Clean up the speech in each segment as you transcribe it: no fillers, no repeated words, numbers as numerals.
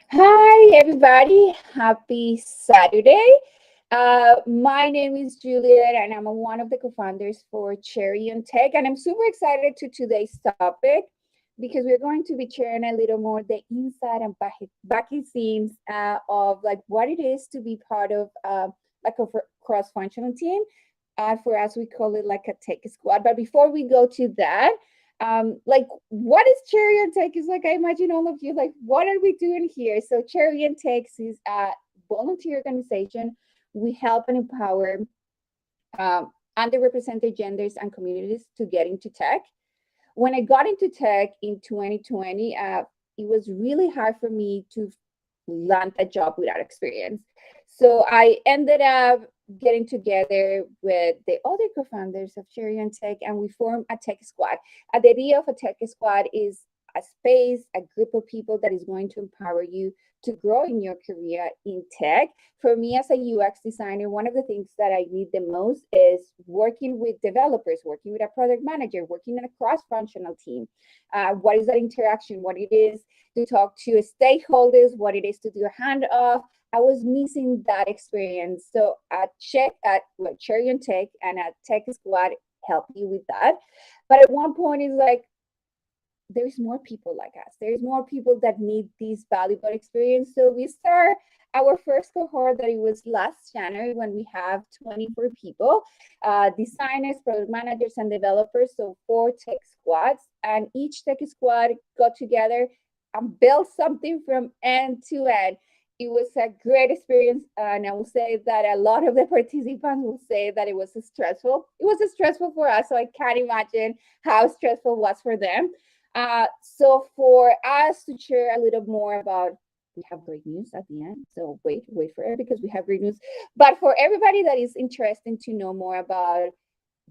Hi, everybody. Happy Saturday. My name is Juliet, and I'm one of the co founders for Cherry on Tech. And I'm super excited to today's topic because we're going to be sharing a little more the inside and back scenes of like what it is to be part of like a cross functional team. For us, we call it like a tech squad. But before we go to that, like what is Cherry and Tech? Is like I imagine all of you like what are we doing here? So Cherry and Tech is a volunteer organization. We help and empower underrepresented genders and communities to get into tech. When I got into tech in 2020, it was really hard for me to land a job without experience. So I ended up getting together with the other co-founders of Cherry and Tech, and we formed a tech squad. The idea of a tech squad is a space, a group of people that is going to empower you to grow in your career in tech. For me as a UX designer, one of the things that I need the most is working with developers, working with a product manager, working in a cross-functional team. What is that interaction? What it is to talk to stakeholders, what it is to do a handoff. I was missing that experience. So at Cherry and Tech and at Tech Squad help you with that. But at one point, it's like there's more people like us. There's more people that need this valuable experience. So we start our first cohort that it was last January when we have 24 people, designers, product managers, and developers. So 4 tech squads, and each tech squad got together and built something from end to end. It was a great experience, and I will say that a lot of the participants will say that it was stressful. It was stressful for us, so I can't imagine how stressful it was for them. So for us to share a little more about, we have great news at the end. So wait for it because we have great news. But for everybody that is interested to know more about,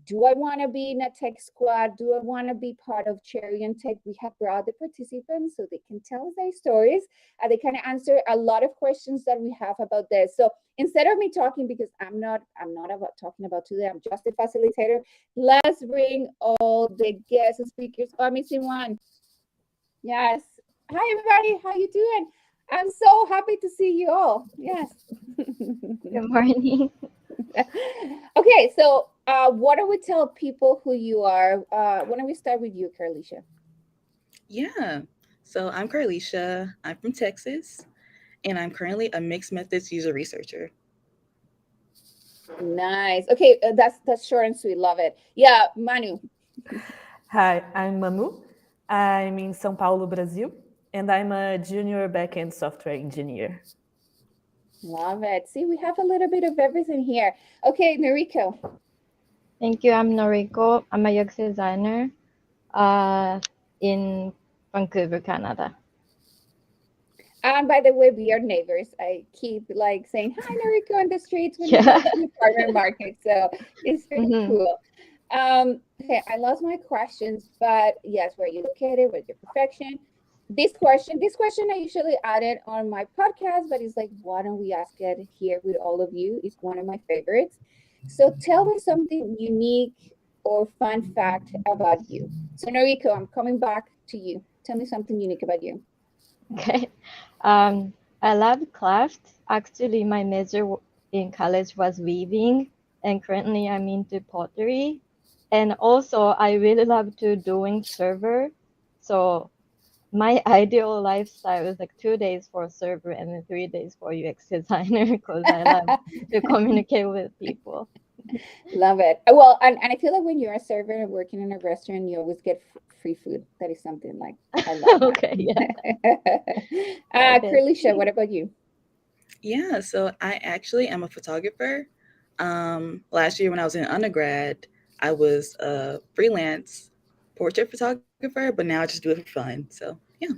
do I want to be in a tech squad? Do I want to be part of Cherry and Tech? We have brought the participants so they can tell their stories and they can answer a lot of questions that we have about this. So instead of me talking, because I'm not about talking about today, I'm just a facilitator. Let's bring all the guest speakers. Oh, I'm missing one. Yes. Hi everybody, how you doing? I'm so happy to see you all. Yes. Good morning. Okay, so why don't we tell people who you are? Why don't we start with you, Carlicia? Yeah. So I'm Carlicia. I'm from Texas, and I'm currently a mixed methods user researcher. Nice. Okay, that's short and sweet. Love it. Yeah, Manu. Hi, I'm Manu. I'm in São Paulo, Brazil, and I'm a junior backend software engineer. Love it. See, we have a little bit of everything here. Okay, Noriko. Thank you. I'm Noriko. I'm a UX designer in Vancouver, Canada. And by the way, we are neighbors. I keep like saying hi, Noriko, on the streets when we go Yeah. to the partner market. So it's pretty hmm cool. Okay, I lost my questions, but yes, where are you located? Where's your profession? This question I usually add it on my podcast, but it's like, why don't we ask it here with all of you? It's one of my favorites. So tell me something unique or fun fact about you. So Noriko, I'm coming back to you. Tell me something unique about you. Okay. Um, I love craft. Actually, my major in college was weaving, and currently I'm into pottery. And also, I really love to doing server. So my ideal lifestyle is like 2 days for server and then 3 days for UX designer because I love to communicate with people. Love it. Well, and I feel like when you're a server and working in a restaurant, you always get free food. That is something like I love Okay, yeah, that. got it. Kurlisha, what about you? Yeah. So I actually am a photographer. Last year when I was in undergrad, I was a freelance portrait photographer, but now I just do it for fun. So yeah.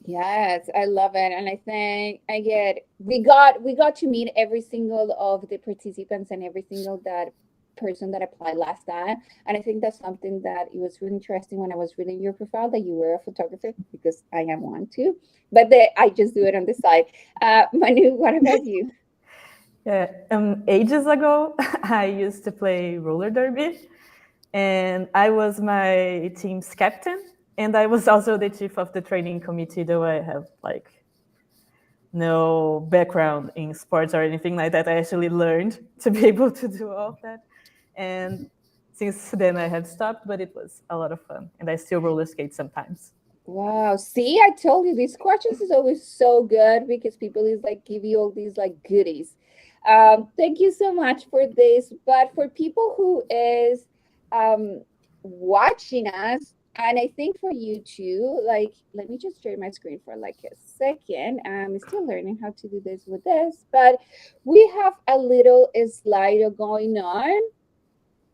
Yes, I love it. And I think I get we got to meet every single of the participants and every single that person that applied last time. And I think that's something that it was really interesting when I was reading your profile that you were a photographer because I am one too. But I just do it on the side. Manu, what about you? Yeah, ages ago, I used to play roller derby, and I was my team's captain, and I was also the chief of the training committee, though I have like no background in sports or anything like that. I actually learned to be able to do all of that. And since then I have stopped, but it was a lot of fun. And I still roller skate sometimes. Wow. See, I told you these questions is always so good because people is like give you all these like goodies. Thank you so much for this. But for people who is um watching us, and I think for you too, like let me just share my screen for like a second. I'm still learning how to do this with this, but we have a little slider going on,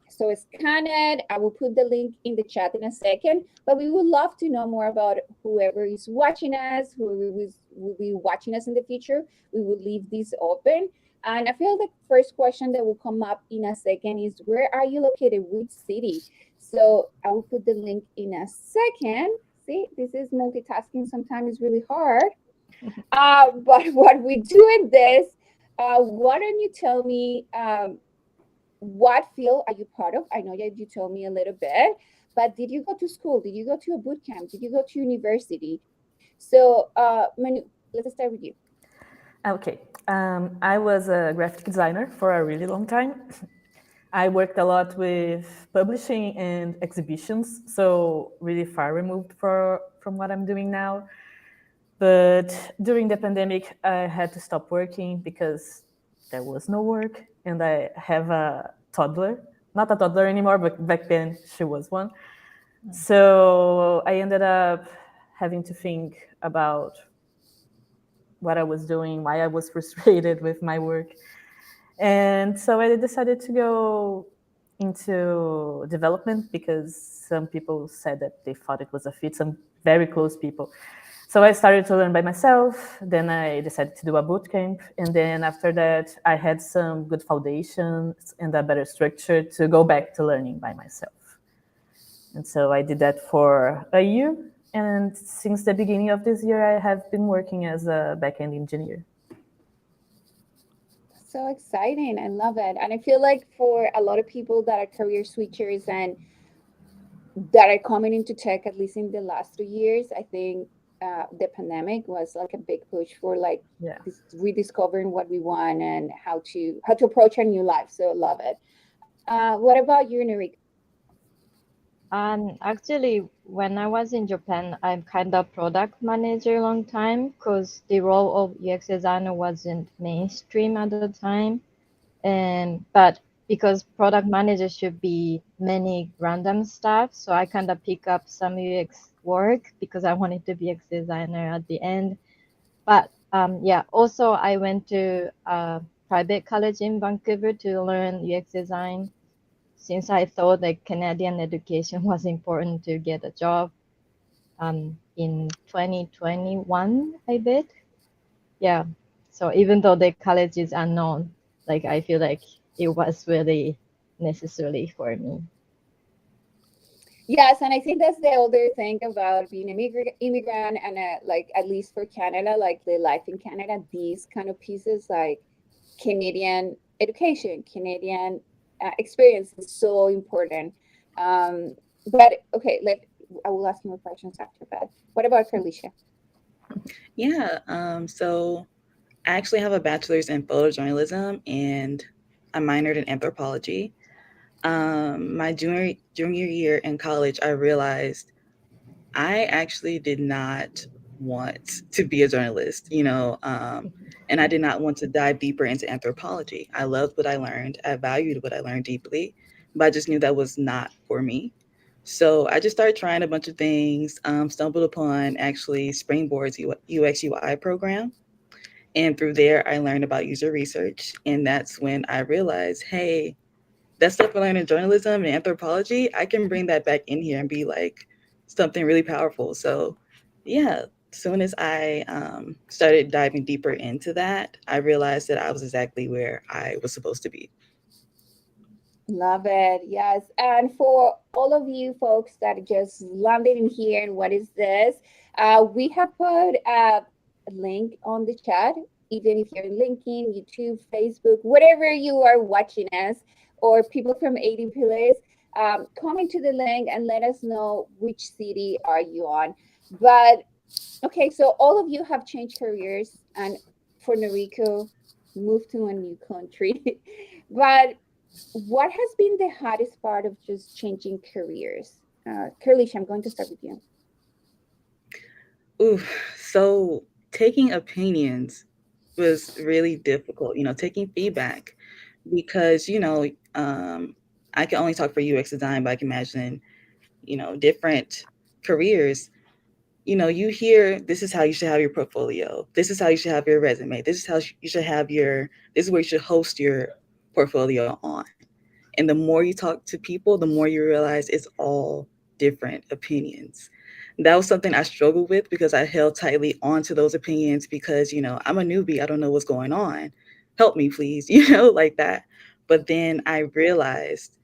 so scan it. I will put the link in the chat in a second, but we would love to know more about whoever is watching us, will be watching us in the future. We will leave this open. And I feel the first question that will come up in a second is, where are you located? Which city? So I will put the link in a second. See, this is multitasking. Sometimes it's really hard. But what we do in this, why don't you tell me what field are you part of? I know that you told me a little bit, but did you go to school? Did you go to a boot camp? Did you go to university? So, Manu, let's start with you. Okay. I was a graphic designer for a really long time. I worked a lot with publishing and exhibitions, so really far removed from what I'm doing now. But during the pandemic, I had to stop working because there was no work, and I have a toddler. Not a toddler anymore, but back then she was one. So I ended up having to think about what I was doing, why I was frustrated with my work. And so I decided to go into development because some people said that they thought it was a fit, some very close people. So I started to learn by myself. Then I decided to do a boot camp. And then after that, I had some good foundations and a better structure to go back to learning by myself. And so I did that for a year. And since the beginning of this year, I have been working as a backend engineer. So exciting. I love it. And I feel like for a lot of people that are career switchers and that are coming into tech, at least in the last 2 years, I think the pandemic was like a big push for like Yeah. rediscovering what we want and how to approach our new life. So love it. What about you, Narika? Actually, when I was in Japan, I'm kind of product manager a long time because the role of UX designer wasn't mainstream at the time. And but because product manager should be many random stuff, so I kind of pick up some UX work because I wanted to be UX designer at the end. But yeah, also I went to a private college in Vancouver to learn UX design since I thought that Canadian education was important to get a job in 2021, I bet. Yeah. So even though the college is unknown, like I feel like it was really necessary for me. Yes, and I think that's the other thing about being an immigrant and like at least for Canada, like the life in Canada, these kind of pieces like Canadian education, Canadian experience is so important. But okay, I will ask more questions after that. What about Carlicia? Yeah. So I actually have a bachelor's in photojournalism and I minored in anthropology. My junior year in college, I realized I actually did not want to be a journalist, and I did not want to dive deeper into anthropology. I loved what I learned. I valued what I learned deeply, but I just knew that was not for me. So I just started trying a bunch of things, stumbled upon actually Springboard's UX UI program. And through there, I learned about user research. And that's when I realized, hey, that stuff I learned in journalism and anthropology, I can bring that back in here and be like something really powerful. So, yeah, soon as I started diving deeper into that, I realized that I was exactly where I was supposed to be. Love it. Yes. And for all of you folks that just landed in here and what is this? We have put a link on the chat, even if you're in LinkedIn, YouTube, Facebook, whatever you are watching us, or people from 80 Pillars, comment to the link and let us know which city are you on. But Okay, so all of you have changed careers, and for Noriko, moved to a new country. But what has been the hardest part of just changing careers? Kurlish, I'm going to start with you. Ooh, so taking opinions was really difficult, taking feedback because, I can only talk for UX design, but I can imagine, different careers. You hear this is how you should have your portfolio. This is how you should have your resume. This is how you should have this is where you should host your portfolio on. And the more you talk to people, the more you realize it's all different opinions. That was something I struggled with because I held tightly onto those opinions because, I'm a newbie. I don't know what's going on. Help me, please, like that. But then I realized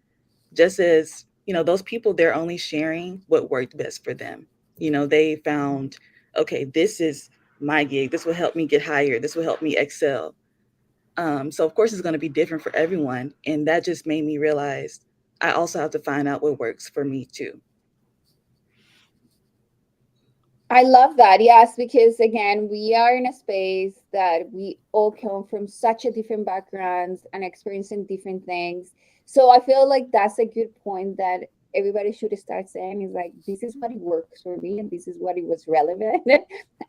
just as, those people, they're only sharing what worked best for them. They found, okay, this is my gig. This will help me get hired. This will help me excel. So of course it's going to be different for everyone, and that just made me realize I also have to find out what works for me too. I love that. Yes, because again, we are in a space that we all come from such a different backgrounds and experiencing different things. So I feel like that's a good point that everybody should start saying is like, this is what it works for me and this is what it was relevant.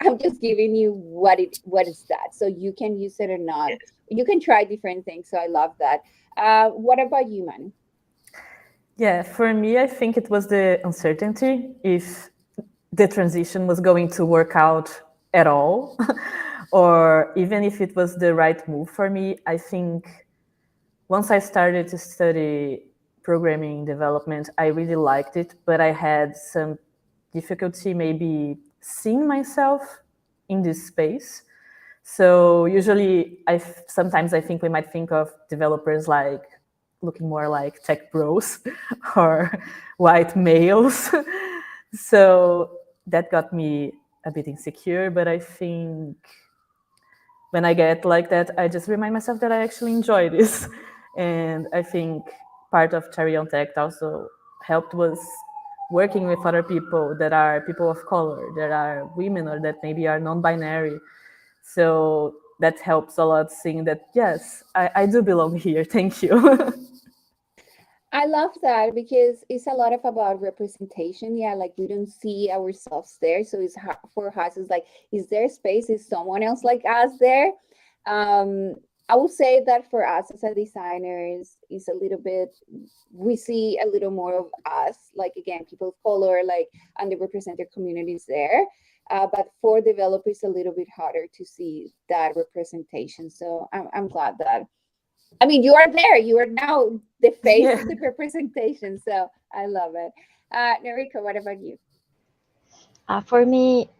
I'm just giving you what is that. So you can use it or not. Yes. You can try different things. So I love that. What about you, man? Yeah, for me, I think it was the uncertainty if the transition was going to work out at all, or even if it was the right move for me. I think once I started to study programming development, I really liked it, but I had some difficulty maybe seeing myself in this space. So usually, sometimes I think we might think of developers like looking more like tech bros or white males. So that got me a bit insecure, but I think when I get like that, I just remind myself that I actually enjoy this. And I think part of Cherry on Tech also helped was working with other people that are people of color, that are women, or that maybe are non-binary. So that helps a lot, seeing that, yes, I do belong here. Thank you. I love that because it's a lot of about representation. Yeah, like we don't see ourselves there, so it's hard for us. It's like, is there space? Is someone else like us there? Um, I would say that for us as a designers, is a little bit. We see a little more of us, like again, people of color, like underrepresented communities there. But for developers, a little bit harder to see that representation. So I'm glad that I mean, you are there. You are now the face Yeah. of the representation. So I love it. Noriko, what about you? For me,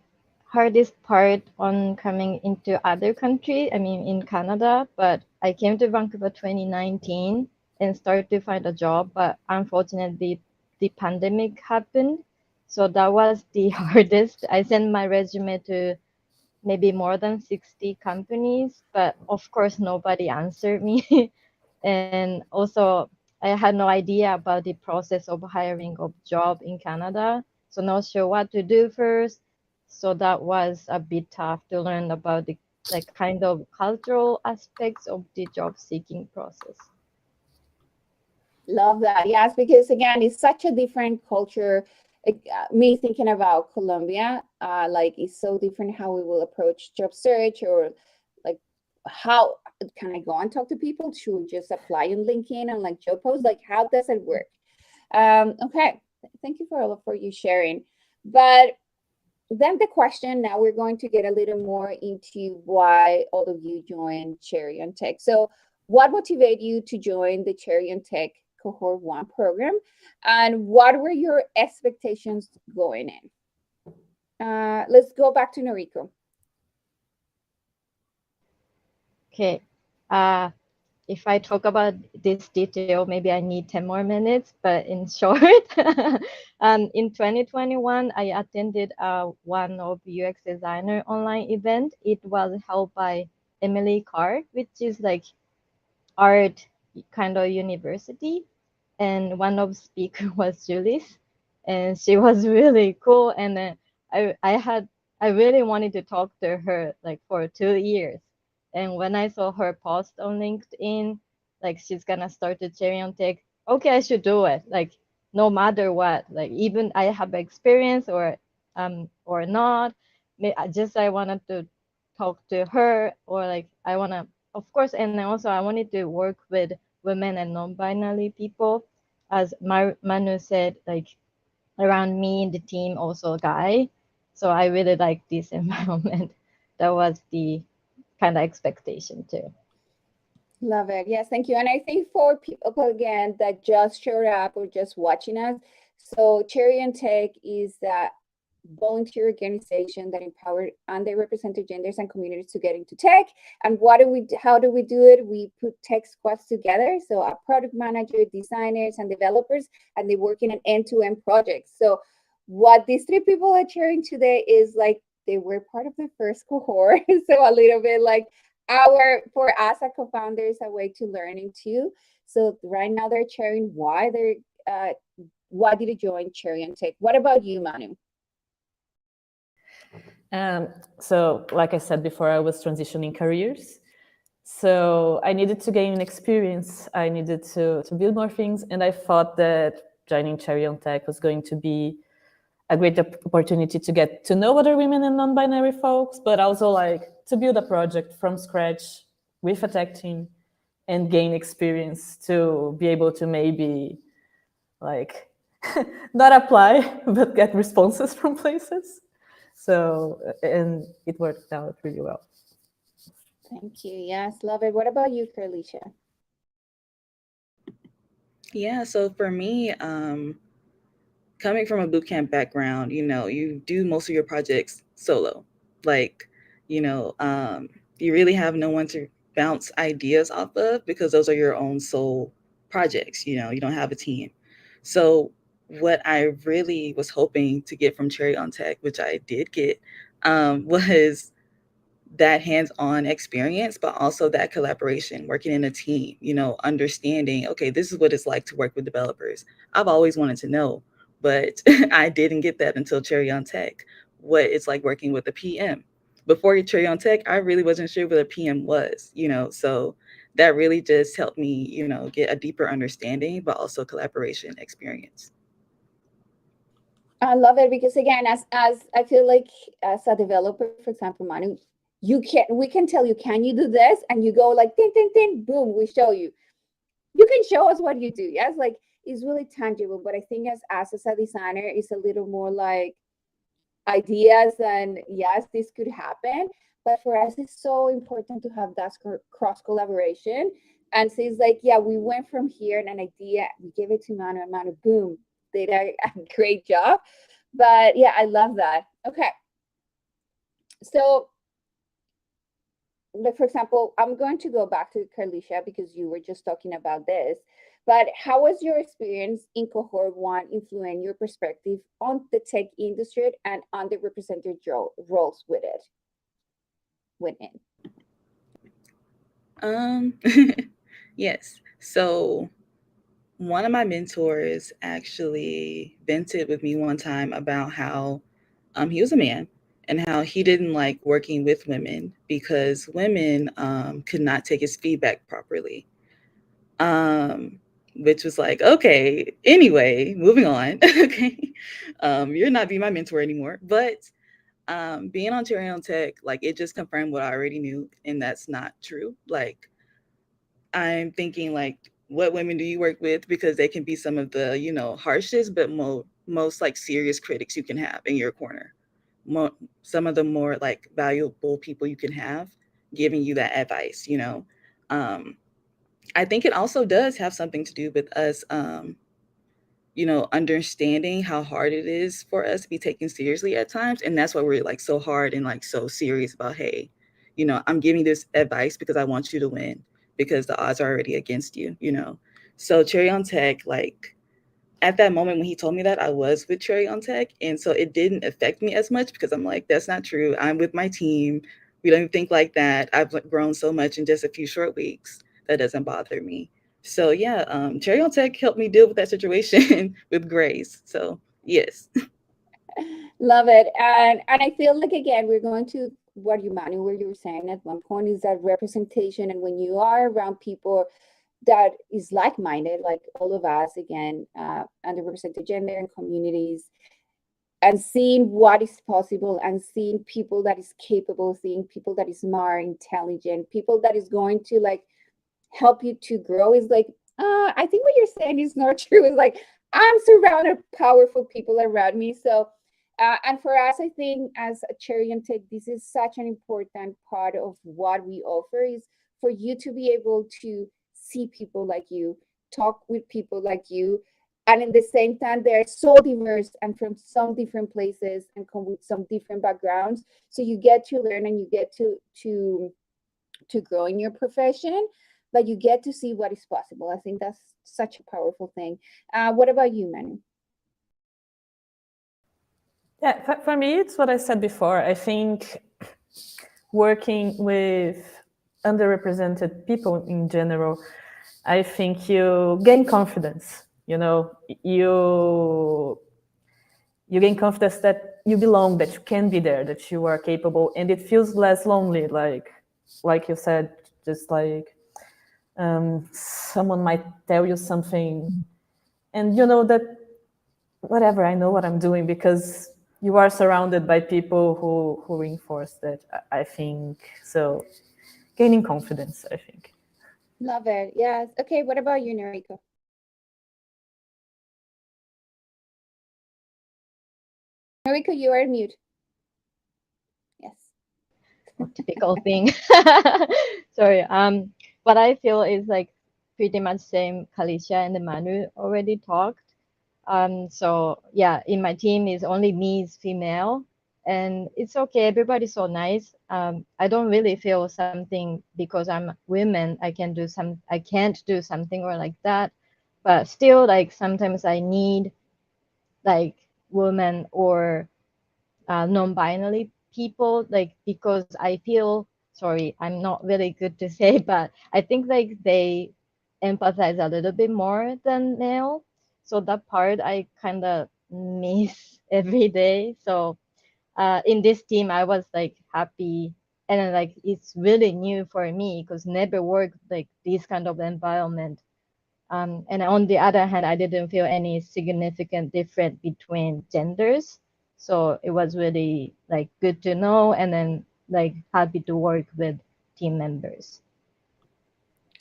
hardest part on coming into other country, I mean in Canada, but I came to Vancouver 2019 and started to find a job, but unfortunately the pandemic happened. So that was the hardest. I sent my resume to maybe more than 60 companies, but of course nobody answered me. And also I had no idea about the process of hiring a job in Canada, so not sure what to do first. So that was a bit tough to learn about the like kind of cultural aspects of the job seeking process. Love that. Yes, because again, it's such a different culture. Me thinking about Colombia, like it's so different how we will approach job search or like how can I go and talk to people to just apply on LinkedIn and like job posts? Like how does it work? Okay, thank you for you sharing. But then the question now we're going to get a little more into why all of you joined Cherry on Tech. So what motivated you to join the Cherry on Tech Cohort 1 program, and what were your expectations going in? Let's go back to Noriko. Okay. uh if I talk about this detail, maybe I need 10 more minutes, but in short, in 2021, I attended one of UX designer online event. It was held by Emily Carr, which is like art kind of university. And one of speaker was Julis, and she was really cool. And I I really wanted to talk to her like for 2 years. And when I saw her post on LinkedIn, like she's gonna start the Cherry on Tech, okay, I should do it. Like no matter what, like even I have experience or not, I wanted to talk to her, or like I wanna, of course, and then also I wanted to work with women and non-binary people, as Manu said, like around me in the team also a guy. So I really like this environment. That was the kind of expectation too. Love it. Yes, thank you. And I think for people again that just showed up or just watching us, so Cherry and Tech is that volunteer organization that empower underrepresented genders and communities to get into tech. And how do we do it? We put tech squads together. So our product manager, designers, and developers, and they work in an end-to-end project. So what these three people are sharing today is like they were part of the first cohort. So a little bit like for us as co-founders, a way to learning too. So right now they're sharing why did you join Cherry and Tech? What about you, Manu? So, like I said before, I was transitioning careers. So I needed to gain experience. I needed to build more things. And I thought that joining Cherry on Tech was going to be a great opportunity to get to know other women and non-binary folks, but also like to build a project from scratch with a tech team and gain experience to be able to maybe like not apply, but get responses from places. So, and it worked out really well. Thank you. Yes, love it. What about you, Carlicia? Yeah, so for me, coming from a bootcamp background, you do most of your projects solo. Like, you really have no one to bounce ideas off of because those are your own sole projects. You don't have a team. So, what I really was hoping to get from Cherry on Tech, which I did get, was that hands-on experience, but also that collaboration, working in a team, understanding, okay, this is what it's like to work with developers. I've always wanted to know, but I didn't get that until Cherry on Tech, what it's like working with a PM. Before Cherry on Tech, I really wasn't sure what a PM was, so that really just helped me, get a deeper understanding, but also collaboration experience. I love it because again, as I feel like as a developer, for example, Manu, we can tell you, can you do this? And you go like, ding, ding, ding, boom, we show you. You can show us what you do. Yes, like it's really tangible. But I think as a designer, it's a little more like ideas and yes, this could happen. But for us, it's so important to have that cross collaboration. And so it's like, yeah, we went from here and an idea, we gave it to Manu and Manu, boom, did a great job. But yeah, I love that. Okay. So, like, for example, I'm going to go back to Carlicia because you were just talking about this. But how was your experience in Cohort 1 influence your perspective on the tech industry and underrepresented roles with it? Within. Yes. So one of my mentors actually vented with me one time about how he was a man and how he didn't like working with women because women could not take his feedback properly. Which was like, okay, anyway, moving on. Okay. You're not being my mentor anymore. But being on Cherry on Tech, like it just confirmed what I already knew, and that's not true. Like I'm thinking like, what women do you work with? Because they can be some of the, harshest, but most like serious critics you can have in your corner. Some of the more like valuable people you can have giving you that advice. Um, I think it also does have something to do with us, understanding how hard it is for us to be taken seriously at times. And that's why we're like so hard and like so serious about, hey, I'm giving this advice because I want you to win because the odds are already against you. So Cherry on Tech, like at that moment when he told me that, I was with Cherry on Tech. And so it didn't affect me as much because I'm like, that's not true. I'm with my team. We don't even think like that. I've grown so much in just a few short weeks. That doesn't bother me. So yeah, Cherry on Tech helped me deal with that situation with grace. So yes. Love it. And I feel like, again, we're going to what you, Manu, where you were saying at one point is that representation. And when you are around people that is like-minded, like all of us, again, underrepresented gender and communities, and seeing what is possible and seeing people that is capable, seeing people that is smart, intelligent, people that is going to like help you to grow is like, I think what you're saying is not true. It's like I'm surrounded powerful people around me. So and for us, I think as a cherry and tech, this is such an important part of what we offer is for you to be able to see people like you, talk with people like you, and in the same time they're so diverse and from some different places and come with some different backgrounds. So you get to learn and you get to grow in your profession, but you get to see what is possible. I think that's such a powerful thing. What about you, Manu? Yeah, for me, it's what I said before. I think working with underrepresented people in general, I think you gain confidence. You know, you gain confidence that you belong, that you can be there, that you are capable, and it feels less lonely. Like you said, just like someone might tell you something, and you know that whatever, I know what I'm doing because you are surrounded by people who reinforce that. I think so. Gaining confidence, I think. Love it. Yes. Okay. What about you, Noriko? Noriko, you are mute. Yes. Typical thing. Sorry. What I feel is like pretty much same Kalisha and the Manu already talked. So yeah, in my team is only me is female, and it's okay. Everybody's so nice. I don't really feel something because I'm women. I can't do something or like that. But still, like sometimes I need like women or non-binary people, like because I feel sorry, I'm not really good to say, but I think like they empathize a little bit more than male. So that part I kind of miss every day. So in this team, I was like happy, and then, like it's really new for me because never worked like this kind of environment. And on the other hand, I didn't feel any significant difference between genders. So it was really like good to know and then like happy to work with team members.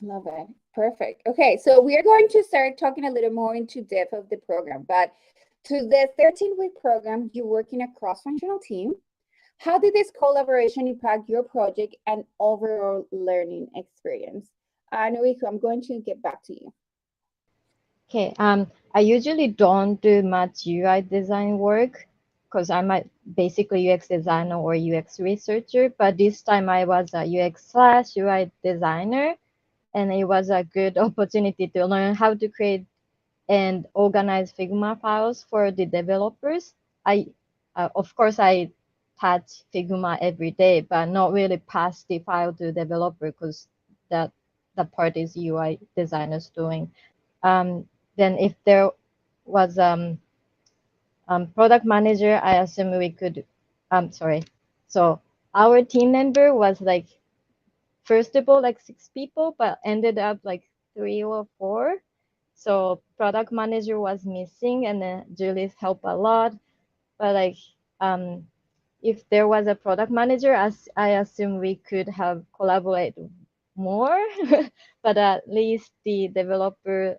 Love it. Perfect. Okay, so we are going to start talking a little more into depth of the program, but to the 13-week program, you work in a cross-functional team. How did this collaboration impact your project and overall learning experience? Noriko, I'm going to get back to you. Okay, I usually don't do much UI design work because I'm a basically UX designer or UX researcher, but this time I was a UX slash UI designer, and it was a good opportunity to learn how to create and organize Figma files for the developers. I, of course, I touch Figma every day, but not really pass the file to developer because that the part is UI designers doing. Then if there was product manager, I assume we could. Sorry. So our team member was like first of all like 6 people, but ended up like 3 or 4. So product manager was missing, and then Julie's helped a lot. But like, um, if there was a product manager, as I assume we could have collaborated more. But at least the developer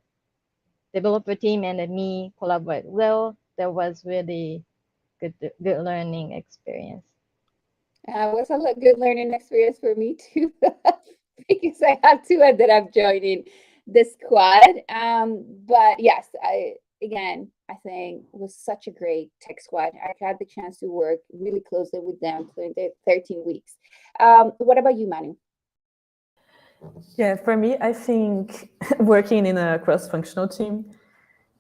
team and me collaborate well. That was really good learning experience. It was a good learning experience for me too, because I have to ended up joining the squad. But yes, I think it was such a great tech squad. I had the chance to work really closely with them for the 13 weeks. What about you, Manu? Yeah, for me, I think working in a cross-functional team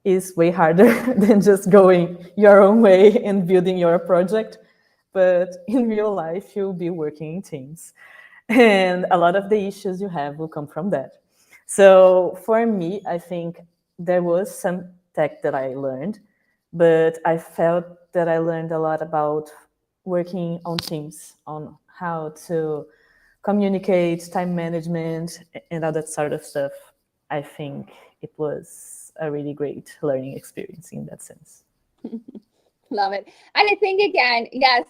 is way harder than just going your own way and building your project. But in real life, you'll be working in teams. And a lot of the issues you have will come from that. So for me, I think there was some tech that I learned, but I felt that I learned a lot about working on teams, on how to communicate, time management, and all that sort of stuff. I think it was a really great learning experience in that sense. Love it. And I think again, yes,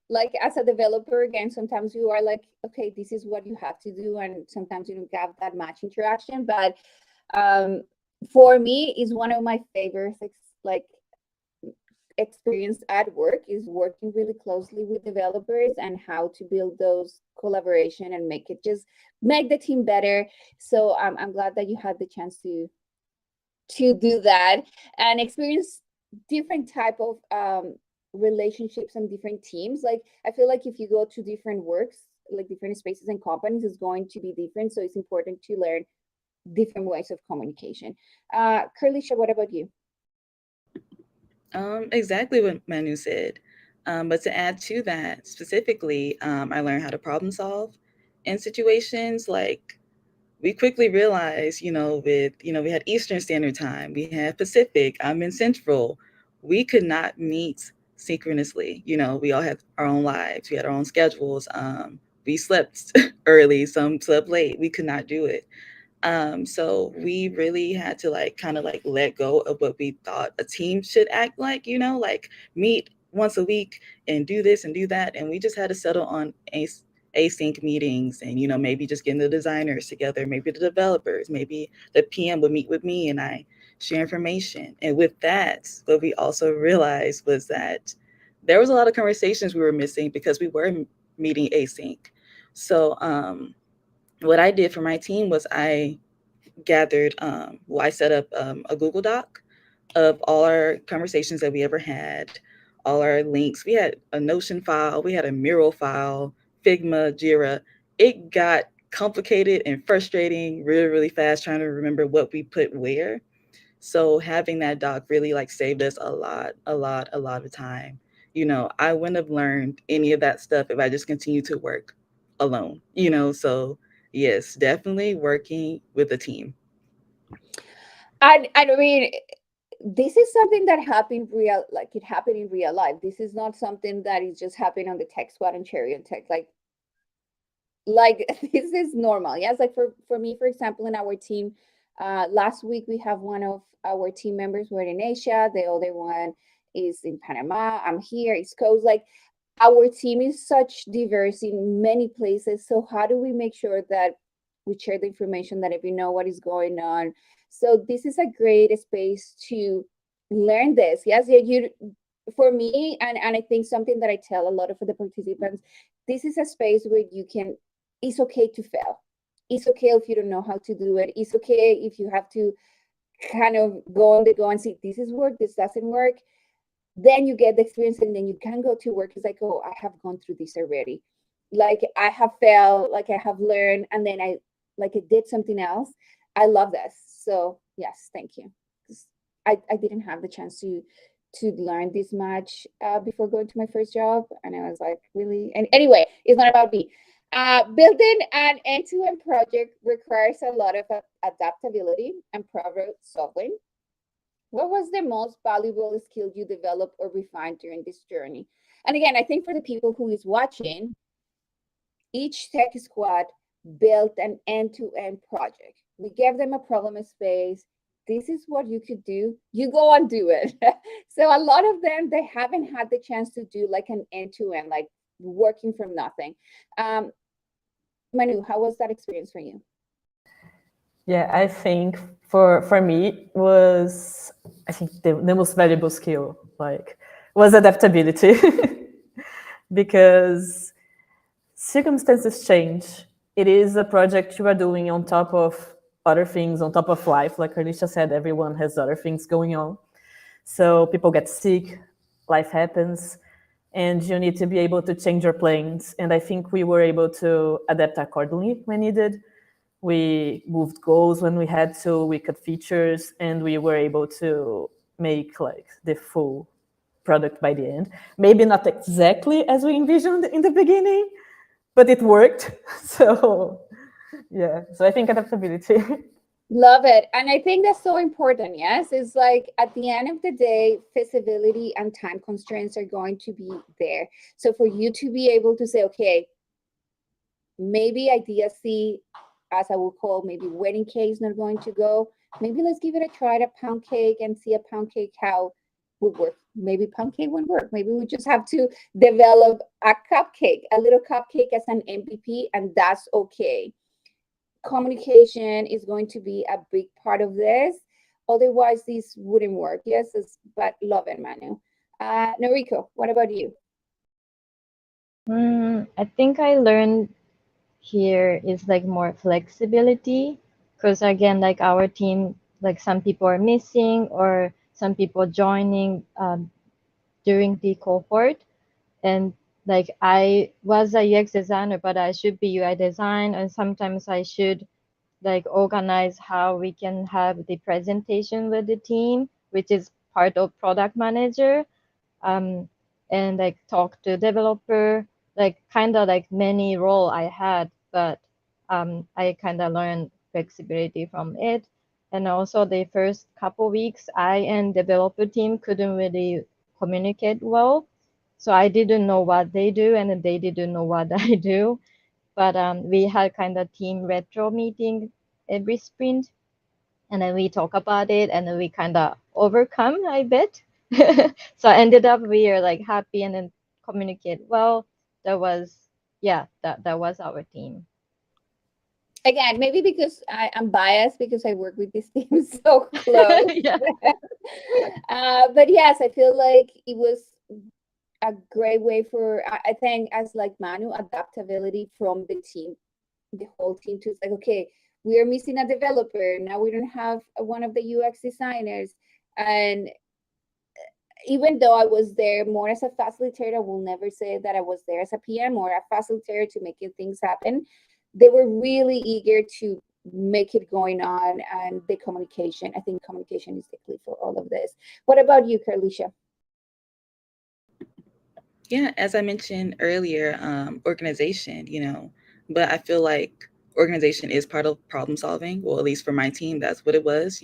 like as a developer, again, sometimes you are like, okay, this is what you have to do, and sometimes you don't have that much interaction. But um, for me, is one of my favorites, like experience at work is working really closely with developers and how to build those collaboration and make it just make the team better. So I'm glad that you had the chance to do that and experience different type of relationships and different teams. Like I feel like if you go to different works, like different spaces and companies, is going to be different. So it's important to learn different ways of communication. Carlisha, what about you? Exactly what Manu said. But to add to that specifically, I learned how to problem solve in situations like we quickly realized, we had Eastern Standard Time, we had Pacific, I'm in Central. We could not meet synchronously. We all had our own lives, we had our own schedules. We slept early, some slept late. We could not do it. So we really had to like kind of like let go of what we thought a team should act like, like meet once a week and do this and do that. And we just had to settle on async meetings and, maybe just getting the designers together, maybe the developers, maybe the PM would meet with me and I share information. And with that, what we also realized was that there was a lot of conversations we were missing because we were meeting async. So, what I did for my team was I set up a Google Doc of all our conversations that we ever had, all our links. We had a Notion file, we had a Mural file, Figma, Jira. It got complicated and frustrating really, really fast trying to remember what we put where. So having that doc really like saved us a lot of time. I wouldn't have learned any of that stuff if I just continued to work alone, so yes, definitely working with a team. I mean, this is something that happened real, like it happened in real life. This is not something that is just happening on the tech squad and cherry and tech. Like this is normal. Yes, like for me, for example, in our team, last week we have one of our team members were in Asia, the other one is in Panama, I'm here, East Coast. Like our team is such diverse in many places, so how do we make sure that we share the information, that if you know what is going on? So this is a great space to learn this. Yes, yeah, you, for me, and I think something that I tell a lot of the participants, this is a space where you can, it's okay to fail. It's okay if you don't know how to do it. It's okay if you have to kind of go on the go and see this is work, this doesn't work. Then you get the experience and then you can go to work. It's like, oh, I have gone through this already. Like I have failed, like I have learned, and then I did something else. I love this. So yes, thank you. I didn't have the chance to learn this much before going to my first job, and I was like, really? And anyway, it's not about me. Building an end-to-end project requires a lot of adaptability and problem solving. What was the most valuable skill you developed or refined during this journey? And again, I think for the people who is watching, each tech squad built an end-to-end project. We gave them a problem space. This is what you could do. You go and do it. So a lot of them, they haven't had the chance to do like an end-to-end, like working from nothing. Manu, how was that experience for you? Yeah, I think for me was, I think the most valuable skill like was adaptability because circumstances change. It is a project you are doing on top of other things, on top of life. Like Alicia said, everyone has other things going on. So people get sick, life happens, and you need to be able to change your plans. And I think we were able to adapt accordingly when needed. We moved goals when we had to, we cut features, and we were able to make like the full product by the end. Maybe not exactly as we envisioned in the beginning, but it worked. So yeah, so I think adaptability. Love it. And I think that's so important. Yes. It's like at the end of the day, feasibility and time constraints are going to be there. So for you to be able to say, okay, maybe idea C, as I will call, maybe wedding cake is not going to go. Maybe let's give it a try at a pound cake and see a pound cake how would work. Maybe pound cake won't work. Maybe we just have to develop a cupcake, a little cupcake as an MVP, and that's okay. Communication is going to be a big part of this. Otherwise, this wouldn't work. Yes, but love it, Manu. Noriko, what about you? I think I learned here is like more flexibility because again, like our team, like some people are missing or some people joining during the cohort, and like I was a UX designer, but I should be UI design, and sometimes I should like organize how we can have the presentation with the team, which is part of product manager, um, and like talk to developer, like kind of like many role I had, but I kind of learned flexibility from it. And also the first couple weeks, I and developer team couldn't really communicate well. So I didn't know what they do and they didn't know what I do. But we had kind of team retro meeting every sprint, and then we talk about it and then we kind of overcome, I bet. So I ended up we are like happy and then communicate well. That was, yeah, that was our team. Again, maybe because I'm biased because I work with this team so close. Yeah. But yes, I feel like it was a great way for, I think, as like Manu, adaptability from the team, the whole team to like, okay, we are missing a developer. Now we don't have one of the UX designers. And even though I was there more as a facilitator, I will never say that I was there as a PM or a facilitator to making things happen. They were really eager to make it going on, and the communication. I think communication is the key for all of this. What about you, Carlicia? Yeah, as I mentioned earlier, organization, but I feel like organization is part of problem solving. Well, at least for my team, that's what it was,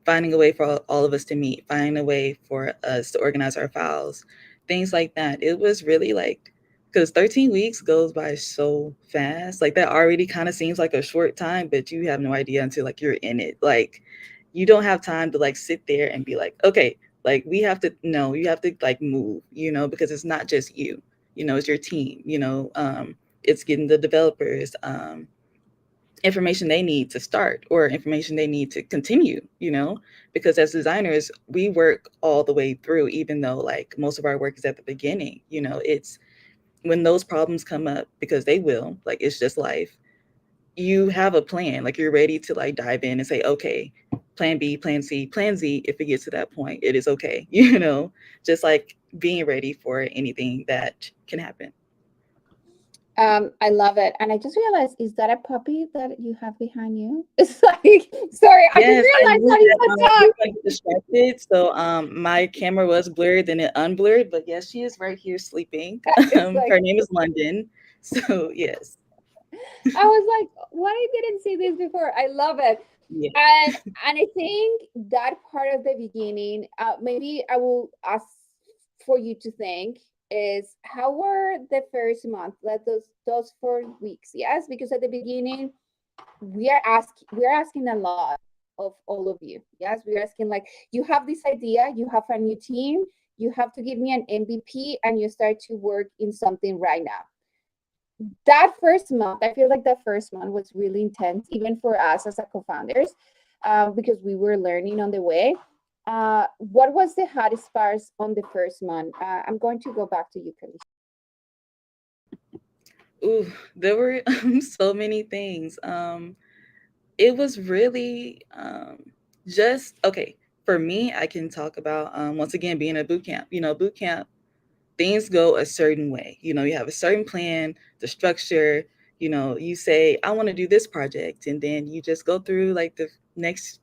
finding a way for all of us to meet, finding a way for us to organize our files, things like that. It was really like, because 13 weeks goes by so fast. Like that already kind of seems like a short time, but you have no idea until like you're in it. Like you don't have time to like sit there and be like, okay, like we have to no, you have to like move, because it's not just you, it's your team, it's getting the developers information they need to start or information they need to continue, because as designers, we work all the way through, even though like most of our work is at the beginning, it's when those problems come up, because they will, like it's just life, you have a plan, like you're ready to like dive in and say, okay, plan B, plan C, plan Z. If it gets to that point, it is okay. Just like being ready for anything that can happen. I love it. And I just realized, is that a puppy that you have behind you? It's like, sorry, I just Yes, I realized knew that that it's a I dog. was like distracted. So my camera was blurred, then it unblurred. But yes, she is right here sleeping. It's like, Her name is London. So yes. I was like, why I didn't see this before? I love it. Yeah. And I think that part of the beginning, maybe I will ask for you to think is how were the first month, like those 4 weeks? Yes, because at the beginning we are asking a lot of all of you. Yes, we're asking like, you have this idea, you have a new team, you have to give me an MVP, and you start to work in something right now. That first month, I feel like that first month was really intense, even for us as a co-founders, because we were learning on the way. What was the hardest parts on the first month? I'm going to go back to you, Kelly. Ooh, there were so many things. It was really just okay for me. I can talk about once again being a boot camp. Boot camp, things go a certain way. You have a certain plan, the structure. You say, I want to do this project, and then you just go through like the next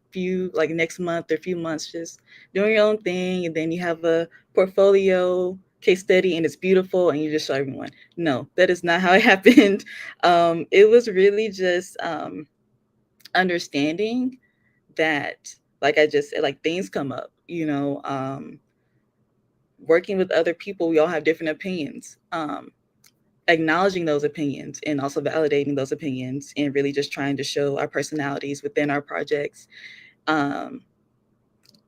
month or few months, just doing your own thing, and then you have a portfolio case study, and it's beautiful, and you just show everyone. No, that is not how it happened. It was really just understanding that, like I just said, like things come up, working with other people, we all have different opinions. Acknowledging those opinions and also validating those opinions and really just trying to show our personalities within our projects. Um,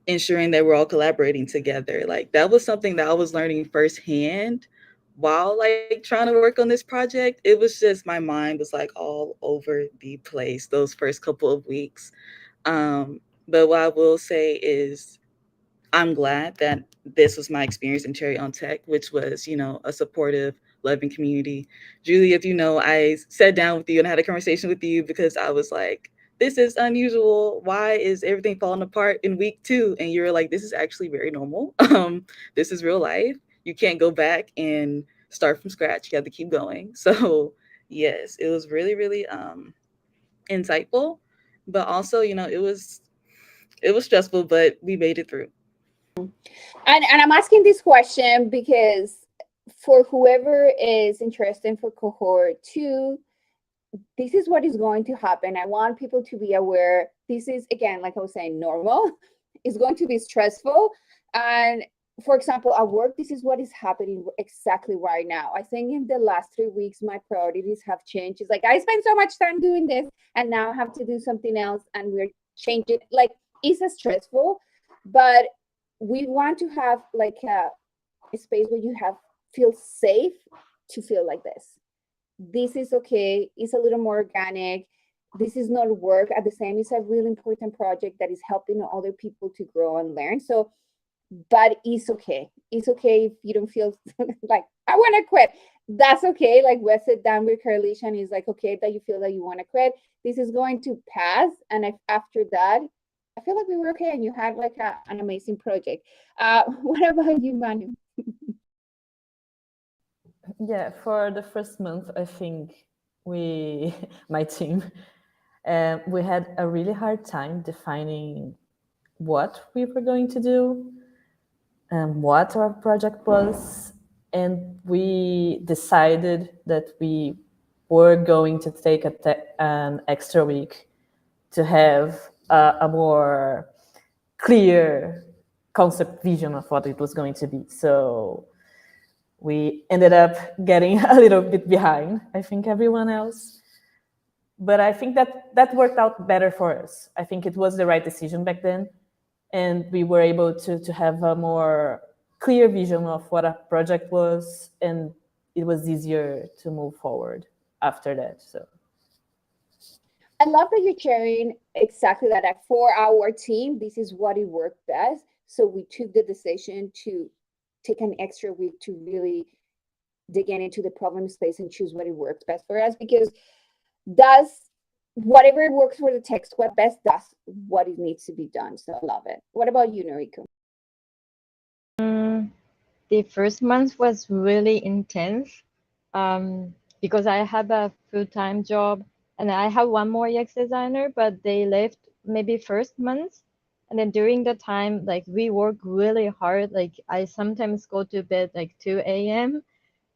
Ensuring that we're all collaborating together. Like that was something that I was learning firsthand while like trying to work on this project. It was just my mind was like all over the place those first couple of weeks. But what I will say is I'm glad that this was my experience in Cherry on Tech, which was, a supportive, loving community. Julie, if you know, I sat down with you and had a conversation with you because I was like, this is unusual. Why is everything falling apart in week 2? And you're like, this is actually very normal. This is real life. You can't go back and start from scratch. You have to keep going. So yes, it was really, really insightful. But also, it was stressful, but we made it through. And I'm asking this question because for whoever is interested for cohort 2, this is what is going to happen. I want people to be aware. This is, again, like I was saying, normal. It's going to be stressful. And for example, at work, this is what is happening exactly right now. I think in the last 3 weeks, my priorities have changed. It's like I spent so much time doing this, and now I have to do something else, and we're changing. Like, it's stressful, but we want to have like a space where you have feel safe to feel like this is okay. It's a little more organic. This is not work. At the same, it's a really important project that is helping other people to grow and learn. So, but it's okay. It's okay if you don't feel like I want to quit. That's okay. Like we sit down with Carlisha, is like, okay, that you feel that you want to quit. This is going to pass. And if after that, I feel like we were okay and you had like an amazing project. What about you, Manu? Yeah, for the first month, I think we, my team, we had a really hard time defining what we were going to do and what our project was. And we decided that we were going to take an extra week to have a more clear concept vision of what it was going to be. So we ended up getting a little bit behind, I think, everyone else. But I think that worked out better for us. I think it was the right decision back then. And we were able to have a more clear vision of what a project was. And it was easier to move forward after that. So I love that you're sharing exactly that. For our team, this is what it worked best. So we took the decision to take an extra week to really dig into the problem space and choose what it works best for us, because that's whatever works for the tech squad best, that's what it needs to be done. So I love it. What about you, Noriko? The first month was really intense because I have a full-time job and I have one more UX designer, but they left maybe first month. And then during the time, like we work really hard. Like I sometimes go to bed like 2 a.m.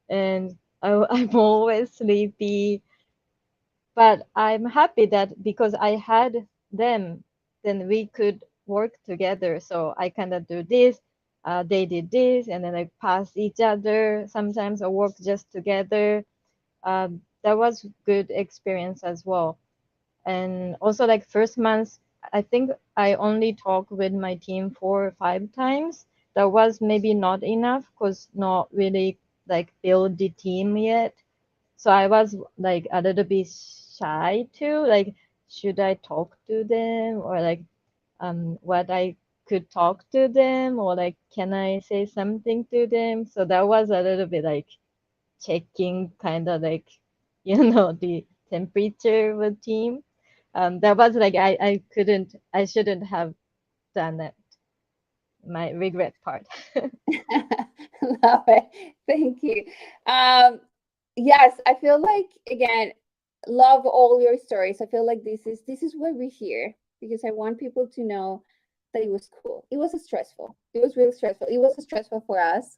and I'm always sleepy. But I'm happy that because I had them, then we could work together. So I kind of do this, they did this, and then like pass each other sometimes or work just together. That was good experience as well. And also like first month, I think I only talked with my team 4 or 5 times. That was maybe not enough because not really like build the team yet. So I was like a little bit shy too. Like, should I talk to them or like what I could talk to them or like can I say something to them? So that was a little bit like checking kind of like the temperature with team. That was like I shouldn't have done it. My regret part. Love it. Thank you. Yes, I feel like, again, love all your stories. I feel like this is why we're here, because I want people to know that it was cool. It was stressful. It was really stressful. It was stressful for us.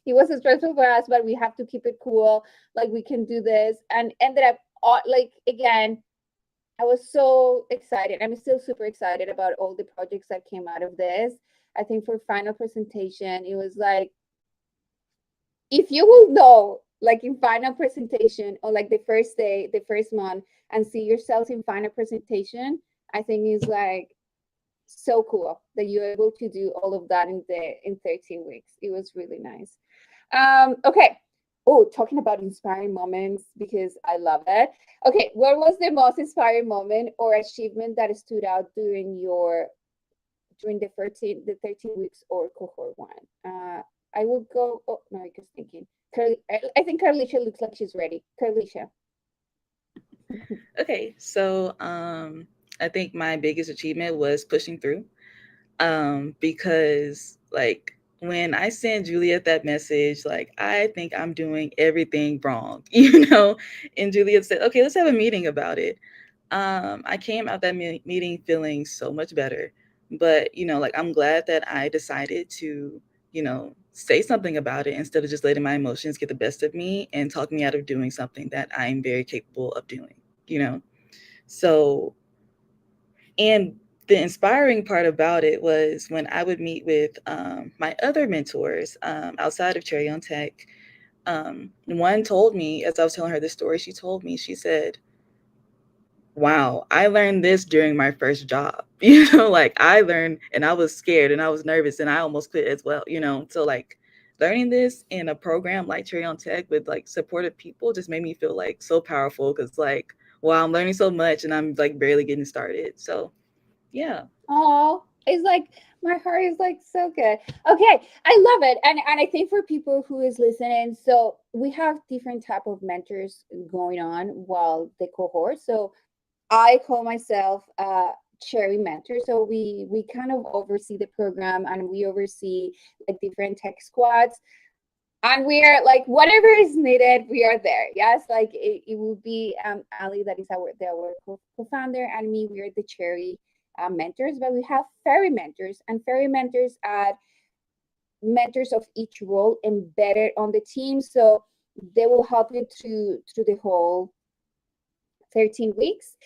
It was stressful for us, but we have to keep it cool. Like we can do this, and ended up like again. I was so excited. I'm still super excited about all the projects that came out of this. I think for final presentation, it was like, if you will know, like in final presentation or like the first day, the first month, and see yourselves in final presentation, I think is like so cool that you're able to do all of that in 13 weeks. It was really nice. Okay. Oh, talking about inspiring moments, because I love it. Okay, what was the most inspiring moment or achievement that stood out during the 13 weeks or cohort one? I will go. Oh no, I was thinking. I think Carlicia looks like she's ready. Carlicia. Okay, so I think my biggest achievement was pushing through. Because like when I sent Juliet that message, like I think I'm doing everything wrong, and Juliet said, "Okay, let's have a meeting about it." I came out that meeting feeling so much better, but like I'm glad that I decided to, say something about it instead of just letting my emotions get the best of me and talk me out of doing something that I'm very capable of doing, you know. So, and the inspiring part about it was when I would meet with my other mentors outside of Cherry on Tech. One told me, as I was telling her this story, she said, wow, I learned this during my first job. Like I learned and I was scared and I was nervous and I almost quit as well. So like learning this in a program like Cherry on Tech with like supportive people just made me feel like so powerful because like, wow, I'm learning so much and I'm like barely getting started. So yeah. Oh, it's like my heart is like so good. Okay, I love it, and I think for people who is listening, so we have different type of mentors going on while the cohort. So I call myself Cherry Mentor. So we kind of oversee the program and we oversee like different tech squads. And we are like whatever is needed, we are there. Yes, like it will be Ali that is our co-founder, and me. We are the Cherry mentors, but we have fairy mentors, and fairy mentors are mentors of each role embedded on the team. So they will help you through the whole 13 weeks.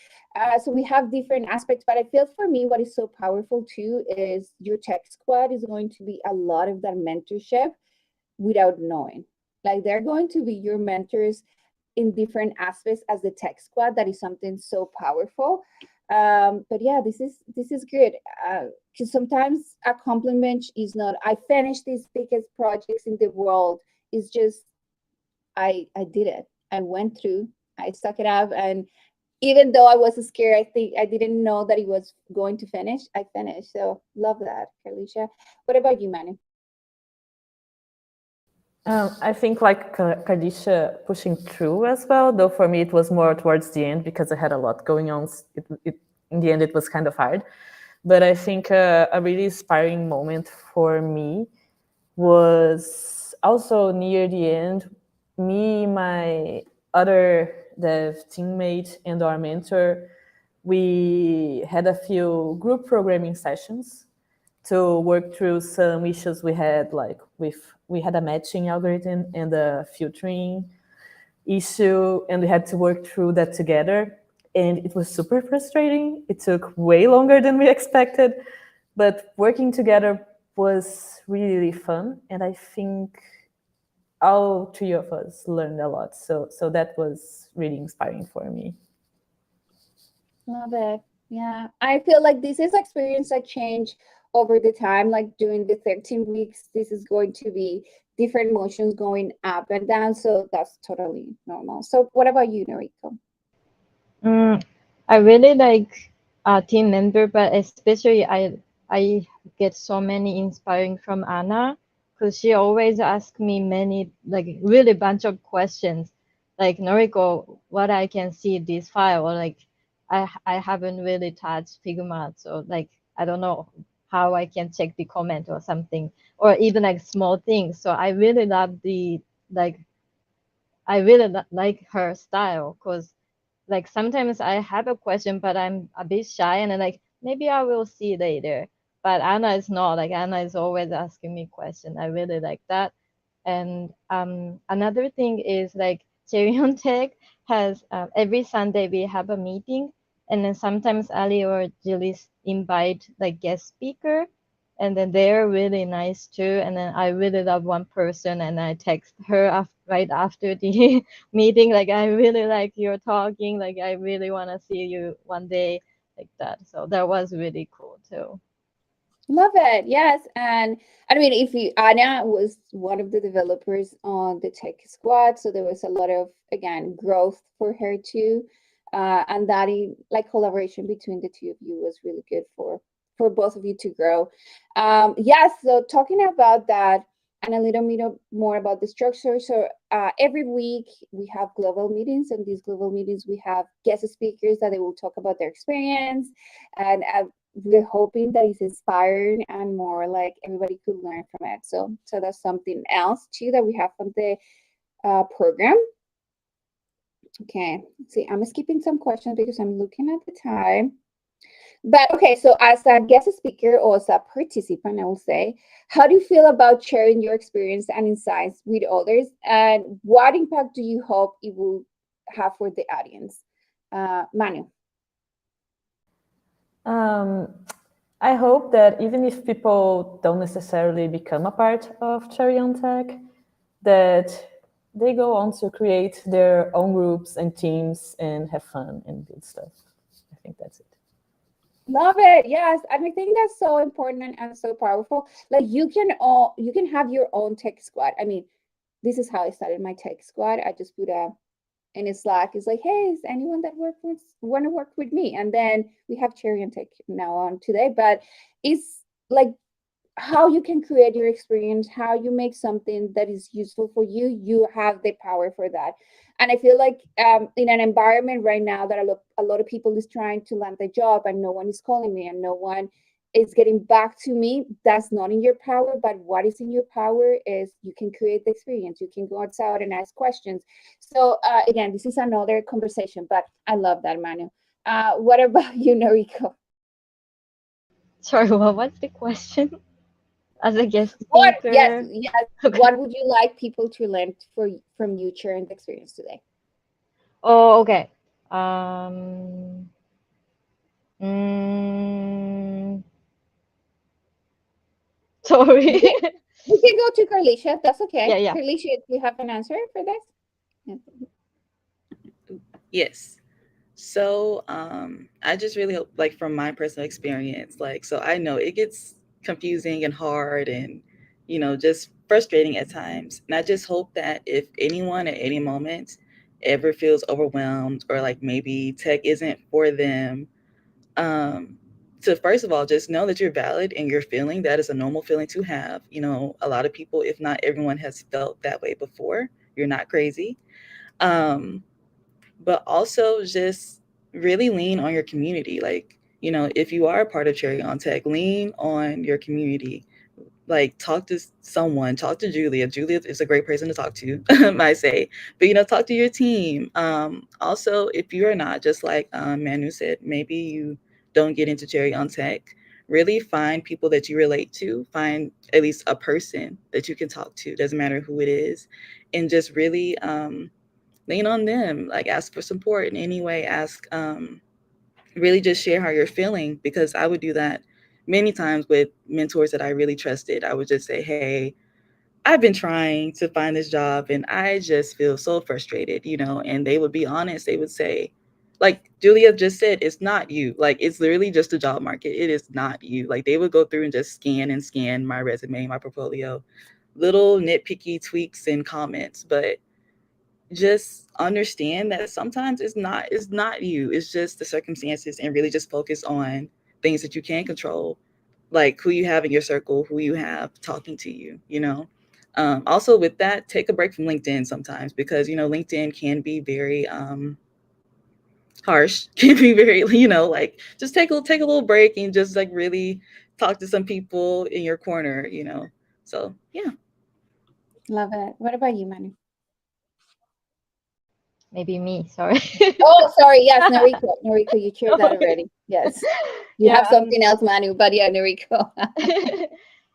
So we have different aspects, but I feel for me, what is so powerful too is your tech squad is going to be a lot of that mentorship without knowing. Like they're going to be your mentors in different aspects as the tech squad. That is something so powerful. But yeah, this is good. Because sometimes a compliment is not, I finished these biggest projects in the world. It's just I did it. I went through, I stuck it up, and even though I was scared, I think I didn't know that it was going to finish. I finished. So love that, Carlicia. What about you, Manny? I think like Kadisha pushing through as well, though for me it was more towards the end because I had a lot going on. In the end, it was kind of hard. But I think a really inspiring moment for me was also near the end. Me, my other dev teammate, and our mentor, we had a few group programming sessions to work through some issues we had, like we had a matching algorithm and a filtering issue, and we had to work through that together. And it was super frustrating. It took way longer than we expected, but working together was really fun. And I think all three of us learned a lot. So that was really inspiring for me. Love it. Yeah. I feel like this is experience that change over the time. Like during the 13 weeks, this is going to be different emotions going up and down. So that's totally normal. So what about you, Noriko? Mm, I really like a team member, but especially I get so many inspiring from Anna because she always asks me many like really bunch of questions, like Noriko, what I can see this file, or like I haven't really touched Figma, so like I don't know how I can check the comment or something, or even like small things. So I really love the like I really like her style because like sometimes I have a question, but I'm a bit shy and I'm like, maybe I will see later. But Anna is not like Anna is always asking me questions. I really like that. And another thing is like Cherry on Tech has every Sunday we have a meeting And then sometimes Ali or Julie invite like guest speaker, and then they're really nice too. And then I really love one person, and I text her right after the meeting, like I really like your talking, like I really want to see you one day, like that. So that was really cool too. Love it. Yes. And I mean, if you, Anna was one of the developers on the tech squad. So there was a lot of, again, growth for her too. And that like collaboration between the two of you was really good for both of you to grow. Yes. So talking about that and a little bit more about the structure. So every week we have global meetings, and these global meetings we have guest speakers that they will talk about their experience, and we're hoping that it's inspiring and more like everybody could learn from it. So that's something else too that we have from the program. Okay, let's see, I'm skipping some questions because I'm looking at the time. But okay, so as a guest speaker or as a participant, I will say, how do you feel about sharing your experience and insights with others, and what impact do you hope it will have for the audience? Manu. I hope that even if people don't necessarily become a part of Cherry on Tech, that they go on to create their own groups and teams and have fun and build stuff. I think that's it. Love it. Yes. And I think that's so important and so powerful. Like you can have your own tech squad. I mean, this is how I started my tech squad. I just put a in a Slack. It's like, hey, is anyone that want to work with me? And then we have Cherry and Tech now on today. But it's like how you can create your experience, how you make something that is useful for you. You have the power for that. And I feel like in an environment right now that a lot of people is trying to land a job and no one is calling me and no one is getting back to me, that's not in your power. But what is in your power is you can create the experience. You can go outside and ask questions. So again, this is another conversation, but I love that, Manu. What about you, Noriko? Sorry, what was the question? As a guest What? Yes, speaker? yes. Okay. What would you like people to learn from you sharing the experience today? Oh, okay. Um, mm, We sorry. can, we can go to Carlicia. That's Yeah, okay. yeah. Carlicia, do you have an answer for this? Yeah. Yes. So I just really hope, like from my personal experience, like so I know it gets confusing and hard and just frustrating at times. And I just hope that if anyone at any moment ever feels overwhelmed or like maybe tech isn't for them, um to first of all just know that you're valid and you're feeling that is a normal feeling to have. A lot of people, if not everyone, has felt that way before. You're not crazy. Um but also just really lean on your community. Like, if you are a part of Cherry on Tech, lean on your community. Like, talk to someone, talk to Julia. Julia is a great person to talk to, I say. But, talk to your team. Also, if you are not, just like Manu said, maybe you don't get into Cherry on Tech, really find people that you relate to, find at least a person that you can talk to, doesn't matter who it is, and just really lean on them, like ask for support in any way, ask really just share how you're feeling, because I would do that many times with mentors that I really trusted. I would just say, hey, I've been trying to find this job and I just feel so frustrated, and they would be honest. They would say, like Julia just said, it's not you. Like, it's literally just the job market. It is not you. Like, they would go through and just scan my resume, my portfolio, little nitpicky tweaks and comments, but just understand that sometimes it's not you, it's just the circumstances, and really just focus on things that you can control, like who you have in your circle, who you have talking to you. Also with that, take a break from LinkedIn sometimes, because LinkedIn can be very harsh, can be very like, just take a little break and just like really talk to some people in your corner. So yeah. Love it. What about you, Manu? Maybe me, sorry. Oh, sorry. Yes, Noriko. Noriko, you shared that already. Yes. You Yeah, have something else, Manu, but yeah, Noriko.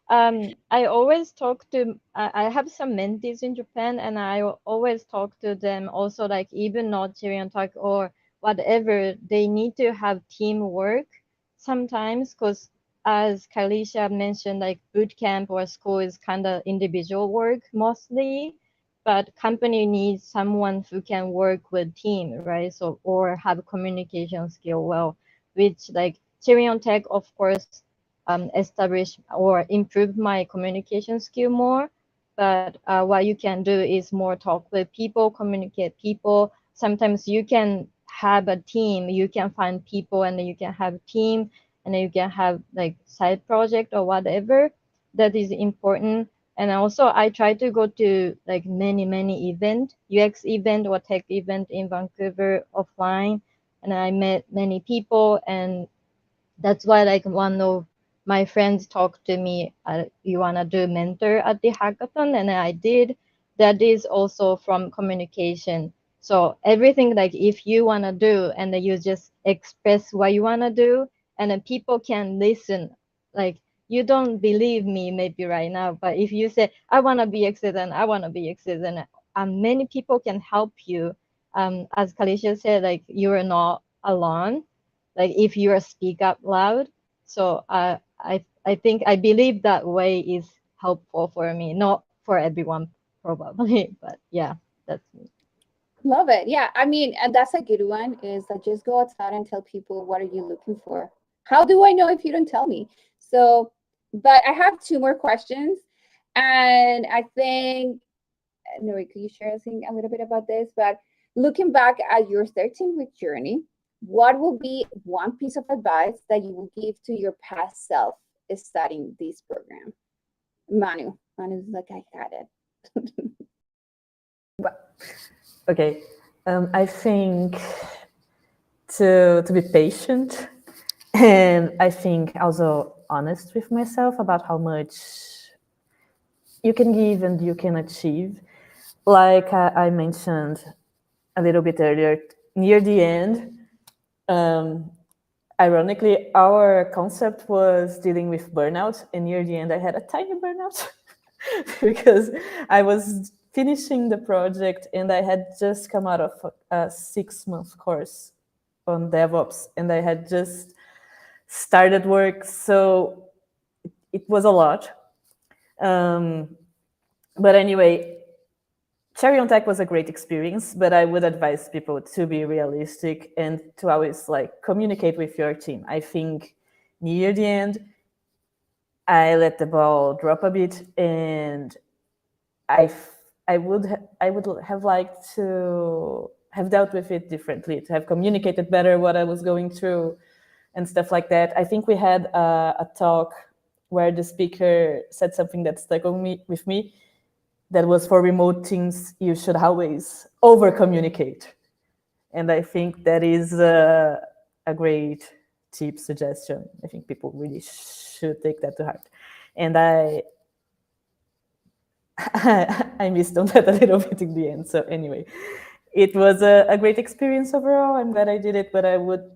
I always talk to, I have some mentees in Japan, and I always talk to them also, like even not Syrian talk or whatever, they need to have teamwork sometimes, because as Kalisha mentioned, like boot camp or school is kind of individual work mostly, but company needs someone who can work with team, right? So or have communication skill well, which like Cherion Tech, of course, establish or improve my communication skill more. But what you can do is more talk with people, communicate people. Sometimes you can have a team, you can find people, and then you can have team, and then you can have like side project or whatever. That is important. And also I try to go to like many event, UX event or tech event in Vancouver offline, and I met many people. And that's why like one of my friends talked to me, you want to do mentor at the hackathon, and I did. That is also from communication. So everything, like if you want to do and then you just express what you want to do, and then people can listen. Like you don't believe me maybe right now, but if you say I want to be a citizen, I want to be a citizen, many people can help you. As Kalisha said, like you're not alone, like if you speak up loud. So I think I believe that way is helpful for me, not for everyone probably, but yeah, that's me. Love it. Yeah. I mean, and that's a good one, is that just go outside and tell people, what are you looking for? How do I know if you don't tell me? So, but I have two more questions. And I think, Nori, could you share a little bit about this? But looking back at your 13-week journey, what will be one piece of advice that you will give to your past self studying this program? Manu's like, I got it. Okay, I think to be patient, and I think also honest with myself about how much you can give and you can achieve. Like I mentioned a little bit earlier, near the end, ironically, our concept was dealing with burnout, and near the end, I had a tiny burnout because I was finishing the project and I had just come out of a 6-month course on DevOps, and I had just started work, so it was a lot. But anyway, Cherry on Tech was a great experience, but I would advise people to be realistic and to always like communicate with your team. I think near the end, I let the ball drop a bit, and I would have liked to have dealt with it differently, to have communicated better what I was going through and stuff like that. I think we had a talk where the speaker said something that stuck with me. That was, for remote teams, you should always over communicate. And I think that is a great tip suggestion. I think people really should take that to heart. And I missed on that a little bit in the end. So anyway, it was a great experience overall. I'm glad I did it, but I would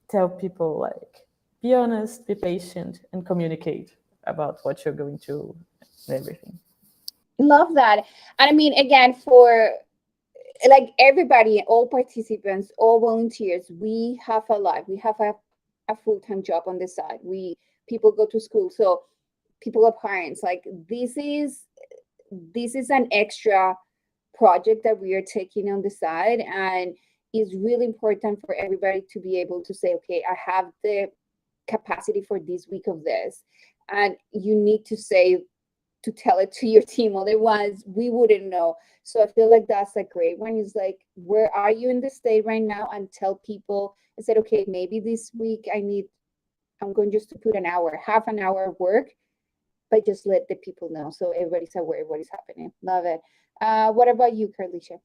tell people, like, be honest, be patient, and communicate about what you're going through and everything. Love that. And I mean, again, for like everybody, all participants, all volunteers, we have a life. We have a full-time job on the side. People go to school. So people are parents. Like this is an extra project that we are taking on the side, and it's really important for everybody to be able to say, okay, I have the capacity for this week of this, and you need to say, to tell it to your team, otherwise we wouldn't know. So I feel like that's a great one. Is like, where are you in the state right now, and tell people. I said, okay, maybe this week I'm going just to put an hour, half an hour of work, but just let the people know so everybody's aware of what is happening. Love it. What about you, Carlicia?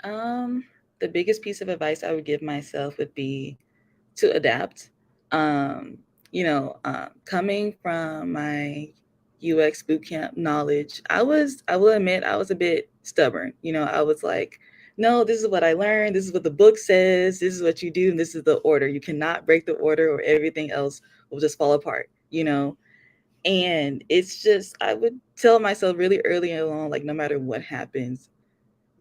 The biggest piece of advice I would give myself would be to adapt. Coming from my UX bootcamp knowledge, I will admit, I was a bit stubborn. I was like, no, this is what I learned. This is what the book says. This is what you do. And this is the order. You cannot break the order or everything else will just fall apart. And it's just, I would tell myself really early along, like, no matter what happens,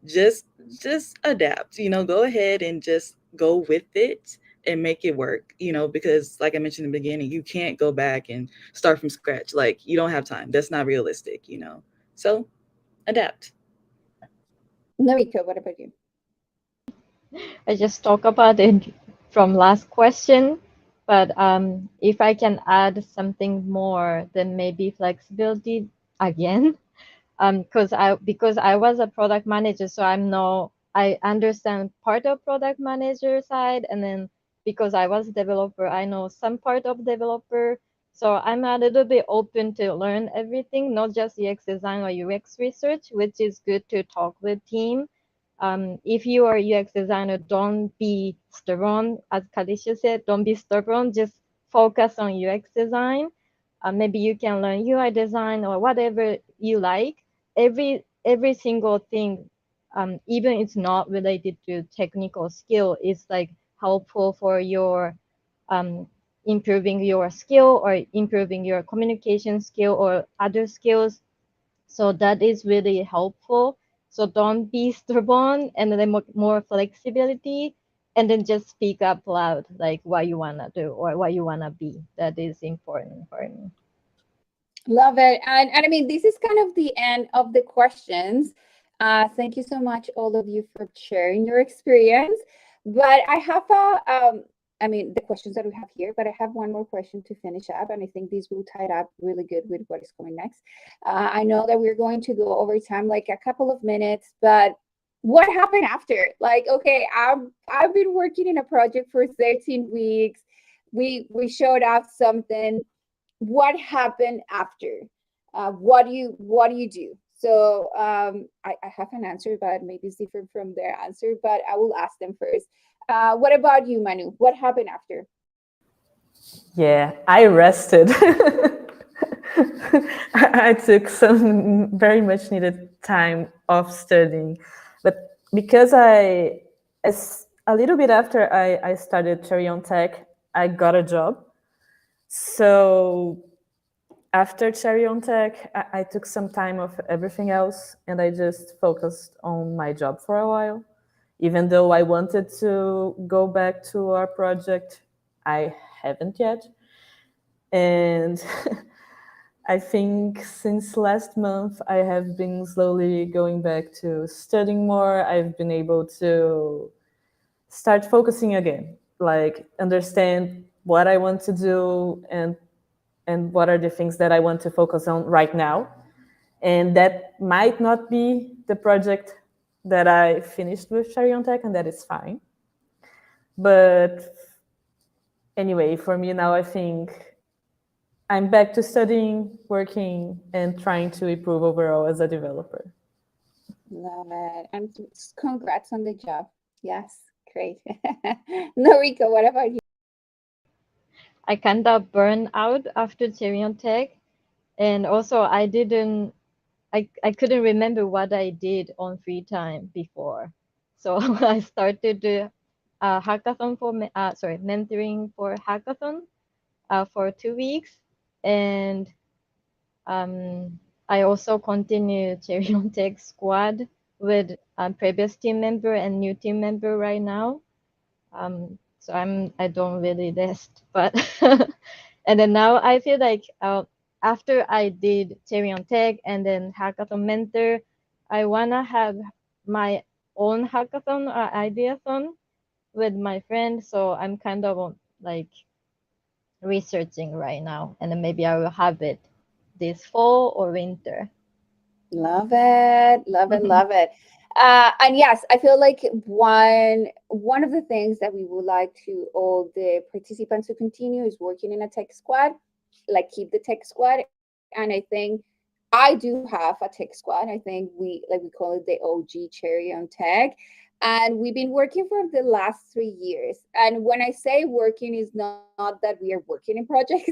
just just adapt. Go ahead and just go with it and make it work. Because like I mentioned in the beginning, you can't go back and start from scratch. Like, you don't have time. That's not realistic. So adapt. Noriko, what about you? I just talk about it from last question, but if I can add something more, then maybe flexibility again. Because I was a product manager, so I understand part of product manager side, and then because I was developer, I know some part of developer. So I'm a little bit open to learn everything, not just UX design or UX research, which is good to talk with team. If you are a UX designer, don't be stubborn, as Kadisha said, don't be stubborn, just focus on UX design. Maybe you can learn UI design or whatever you like. Every single thing, even it's not related to technical skill, is like helpful for your um, improving your skill or improving your communication skill or other skills. So that is really helpful. So don't be stubborn, and then more flexibility, and then just speak up loud, like what you wanna do or what you wanna be. That is important for me. Love it. And I mean, this is kind of the end of the questions. Thank you so much, all of you, for sharing your experience. But I have I mean, the questions that we have here, but I have one more question to finish up, and I think this will tie it up really good with what is coming next. I know that we're going to go over time, like a couple of minutes, but what happened after? Like, okay, I've been working in a project for 13 weeks. We showed off something. What happened after? What do you do? So I have an answer, but maybe it's different from their answer, but I will ask them first. What about you, Manu? What happened after? Yeah, I rested. I took some very much needed time off studying, but because as a little bit after I started Cherry on Tech, I got a job. So after Cherry on Tech, I took some time off everything else and I just focused on my job for a while. Even though I wanted to go back to our project, I haven't yet. And I think since last month, I have been slowly going back to studying more. I've been able to start focusing again, like understand what I want to do and what are the things that I want to focus on right now. And that might not be the project that I finished with Cherry on Tech, and that is fine. But anyway, for me now, I think I'm back to studying, working, and trying to improve overall as a developer. Love it. And congrats on the job. Yes, great. Noriko, what about you? I kind of burned out after Cherry on Tech, and also I couldn't remember what I did on free time before. So I started the hackathon mentoring for hackathon for 2 weeks, and I also continue Cherry on Tech squad with previous team member and new team member right now. So I don't really rest, but and then now I feel like after I did Cherry on Tech and then hackathon mentor, I wanna have my own hackathon or ideathon with my friend. So I'm kind of like researching right now, and then maybe I will have it this fall or winter. Love it, love it, love it. And yes, I feel like one of the things that we would like to all the participants to continue is working in a tech squad, like keep the tech squad. And I think I do have a tech squad. I think we call it the OG Cherry on Tech. And we've been working for the last 3 years. And when I say working, is not that we are working in projects.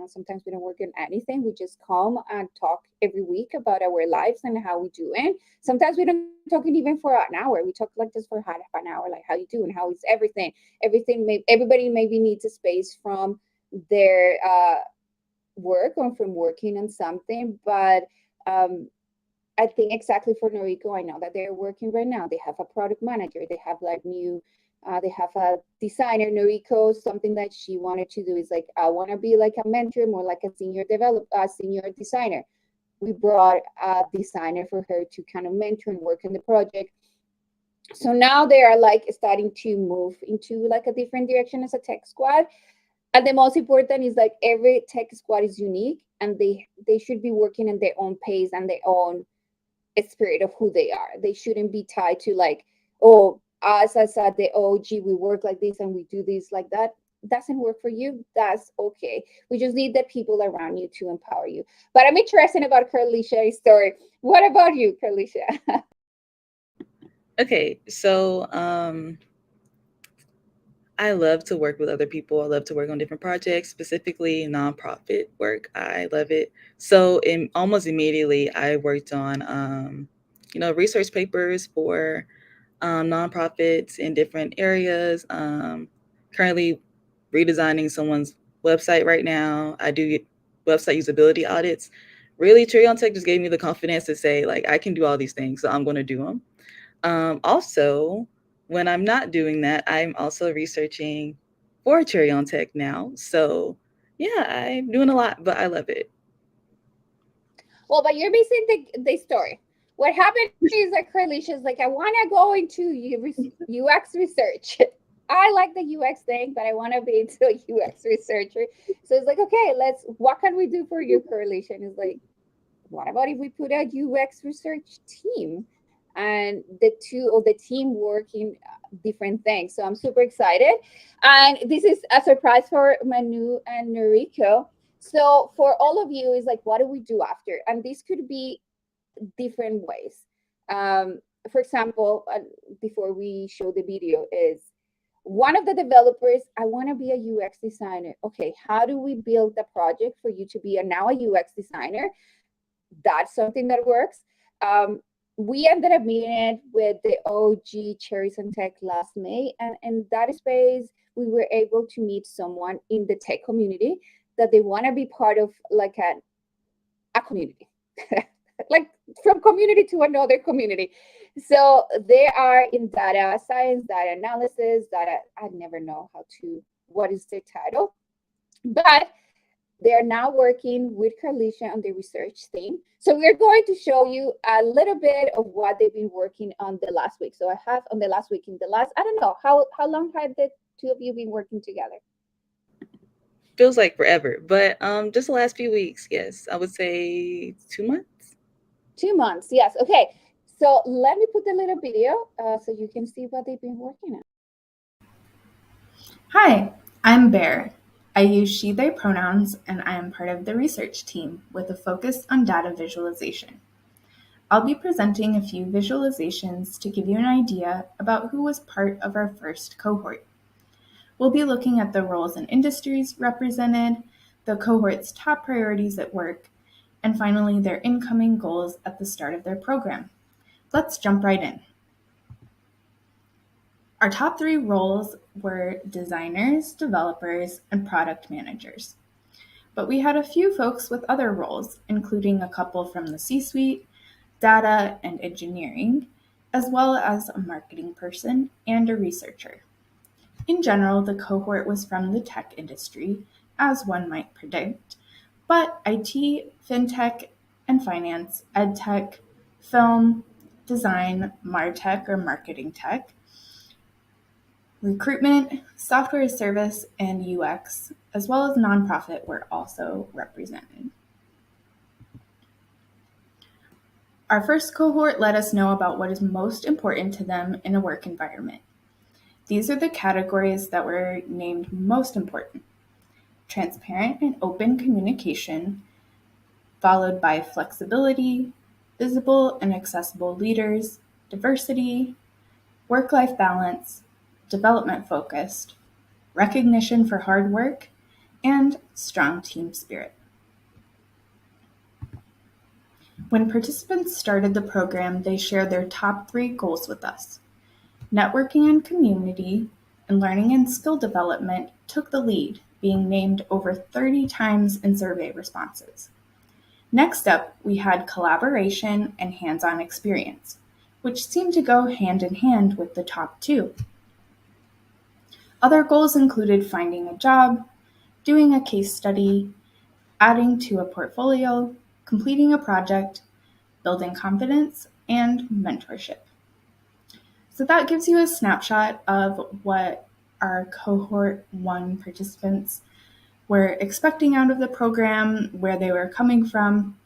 Sometimes we don't work on anything. We just come and talk every week about our lives and how we do it. Sometimes we don't talk it even for an hour. We talk like just for half an hour, like how you do and how is everything. Everybody maybe needs a space from their work or from working on something. But um, I think exactly for Noriko, I know that they're working right now. They have a product manager. They have like they have a designer, Noriko. Something that she wanted to do is like, I want to be like a mentor, more like a senior designer. We brought a designer for her to kind of mentor and work in the project. So now they are like starting to move into like a different direction as a tech squad. And the most important is like every tech squad is unique, and they should be working in their own pace and their own spirit of who they are. They shouldn't be tied to like, oh, us as at the OG, we work like this and we do this like that. Doesn't work for you, that's okay. We just need the people around you to empower you. But I'm interested about Carlicia's story. What about you, Carlicia? Okay, so I love to work with other people. I love to work on different projects, specifically nonprofit work. I love it. So almost immediately, I worked on, research papers for nonprofits in different areas. Currently redesigning someone's website right now. I do get website usability audits. Really, Trion Tech just gave me the confidence to say, like, I can do all these things, so I'm going to do them. Also, when I'm not doing that, I'm also researching for Cherry on Tech now. So yeah, I'm doing a lot, but I love it. Well, but you're missing the story. What happened is that Carlicia's like, I want to go into UX research. I like the UX thing, but I want to be into a UX researcher. So it's like, okay, what can we do for you, Carlicia? And it's like, what about if we put a UX research team and the two of the team working different things? So I'm super excited. And this is a surprise for Manu and Noriko. So for all of you, is like, what do we do after? And this could be different ways. For example, before we show the video, is one of the developers, I want to be a UX designer. Okay, how do we build the project for you to be now a UX designer? That's something that works. We ended up meeting it with the OG Cherries and Tech last May, and in that space, we were able to meet someone in the tech community that they want to be part of, like a community, like from community to another community. So they are in data science, data analysis, data. I never know what is their title, but they're now working with Carlicia on the research team. So we're going to show you a little bit of what they've been working on the last week. So I have on the last week, I don't know, how long have the two of you been working together? Feels like forever, but just the last few weeks, yes. I would say 2 months. 2 months, yes. Okay. So let me put a little video so you can see what they've been working on. Hi, I'm Bear. I use she, they pronouns, and I am part of the research team with a focus on data visualization. I'll be presenting a few visualizations to give you an idea about who was part of our first cohort. We'll be looking at the roles and industries represented, the cohort's top priorities at work, and finally their incoming goals at the start of their program. Let's jump right in. Our top 3 roles were designers, developers, and product managers. But we had a few folks with other roles, including a couple from the C-suite, data and engineering, as well as a marketing person and a researcher. In general, the cohort was from the tech industry, as one might predict, but IT, fintech, and finance, edtech, film, design, martech or marketing tech, recruitment, software as service, and UX, as well as nonprofit, were also represented. Our first cohort let us know about what is most important to them in a work environment. These are the categories that were named most important: transparent and open communication, followed by flexibility, visible and accessible leaders, diversity, work-life balance, development-focused, recognition for hard work, and strong team spirit. When participants started the program, they shared their top 3 goals with us. Networking and community, and learning and skill development took the lead, being named over 30 times in survey responses. Next up, we had collaboration and hands-on experience, which seemed to go hand in hand with the top two. Other goals included finding a job, doing a case study, adding to a portfolio, completing a project, building confidence, and mentorship. So that gives you a snapshot of what our cohort 1 participants were expecting out of the program, where they were coming from,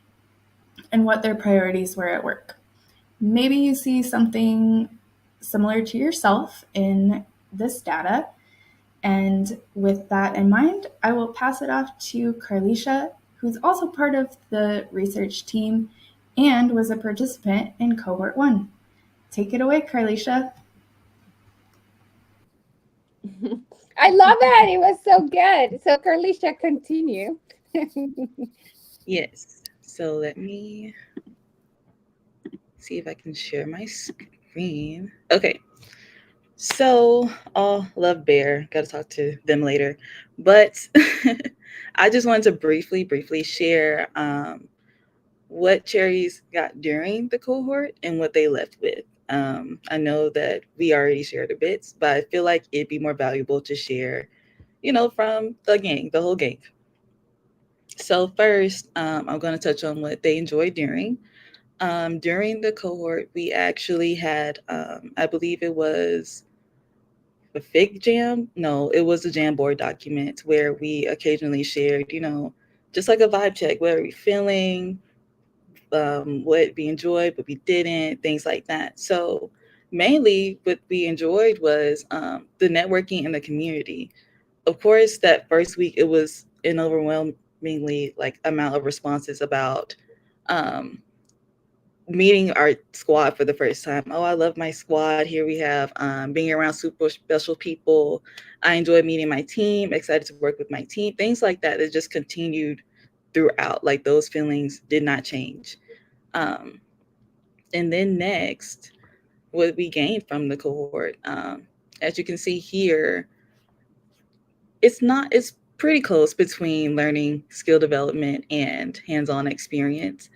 and what their priorities were at work. Maybe you see something similar to yourself in this data. And with that in mind, I will pass it off to Carlicia, who's also part of the research team and was a participant in cohort 1. Take it away, Carlicia. I love it. It was so good. So Carlicia, continue. Yes. So let me see if I can share my screen. Okay. So, oh, love Bear. Got to talk to them later. But I just wanted to briefly share what cherries got during the cohort and what they left with. I know that we already shared a bit, but I feel like it'd be more valuable to share, from the gang, the whole gang. So first, I'm going to touch on what they enjoyed during. During the cohort, we actually had, I believe it was a fig jam. No, it was a Jamboard document where we occasionally shared, just like a vibe check. What are we feeling? What we enjoyed, what we didn't, things like that. So mainly what we enjoyed was the networking in the community. Of course, that first week, it was an overwhelmingly like amount of responses about um, meeting our squad for the first time. Oh, I love my squad. Here we have being around super special people. I enjoy meeting my team, excited to work with my team, things like that. It just continued throughout. Like those feelings did not change. Um, and then next, what we gained from the cohort. As you can see here, it's pretty close between learning, skill development, and hands-on experience.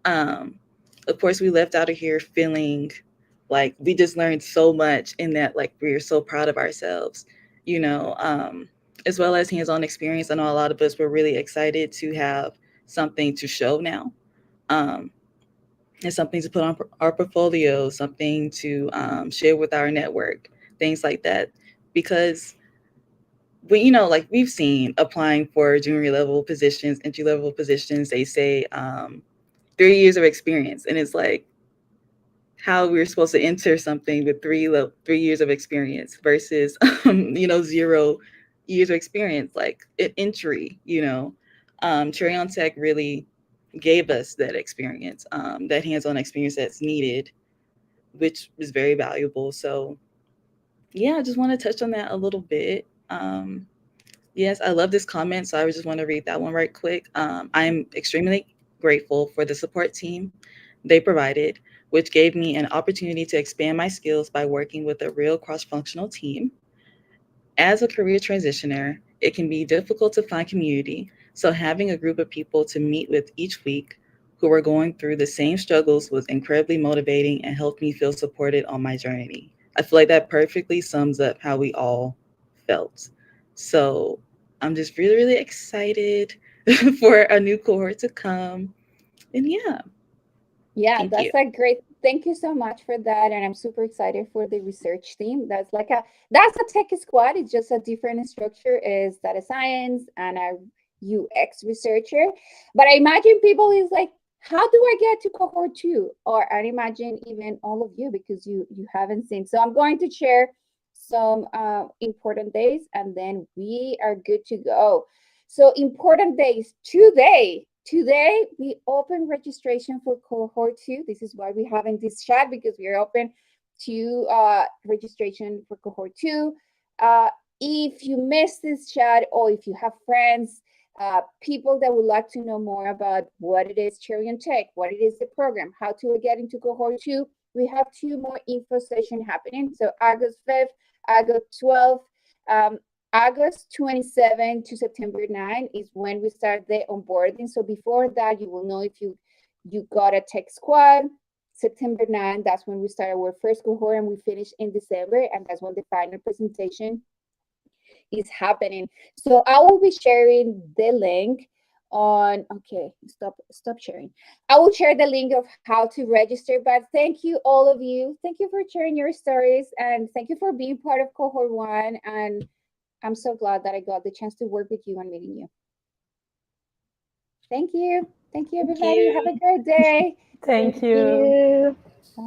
Um, of course, we left out of here feeling like we just learned so much in that, like, we are so proud of ourselves, you know, um, as well as hands-on experience. I know a lot of us were really excited to have something to show now. Um, and something to put on our portfolio, something to share with our network, things like that. Because like we've seen applying for junior level positions, entry level positions, they say 3 years of experience, and it's like how we're supposed to enter something with 3 years of experience versus 0 years of experience, like an entry. Cherry on Tech really gave us that experience, that hands-on experience that's needed, which is very valuable. So yeah, I just want to touch on that a little bit. Yes, I love this comment, so I just want to read that one right quick. I'm extremely grateful for the support team they provided, which gave me an opportunity to expand my skills by working with a real cross-functional team. As a career transitioner, it can be difficult to find community, so having a group of people to meet with each week who are going through the same struggles was incredibly motivating and helped me feel supported on my journey. I feel like that perfectly sums up how we all felt. So I'm just really, really excited for a new cohort to come. And yeah, Yeah, thank you. that's a great. Thank you so much for that, and I'm super excited for the research team. That's a tech squad. It's just a different structure. Is data science and a UX researcher. But I imagine people is like, how do I get to cohort 2? Or I imagine even all of you because you haven't seen. So I'm going to share some important days, and then we are good to go. So important days today. Today, we open registration for cohort 2. This is why we're having this chat, because we are open to registration for cohort 2. If you missed this chat, or if you have friends, people that would like to know more about what it is Cherry and Tech, what it is the program, how to get into cohort 2, we have 2 more info sessions happening. So August 5th, August 12th. August 27 to September 9 is when we start the onboarding. So before that, you will know if you got a tech squad. September 9, that's when we start our first cohort, and we finish in December, and that's when the final presentation is happening. So I will be sharing the link on, okay, stop sharing. I will share the link of how to register, but thank you all of you. Thank you for sharing your stories, and thank you for being part of cohort 1, and I'm so glad that I got the chance to work with you and meeting you. Thank you. Thank you, everybody. Have a great day. Thank Thank you. you. Bye.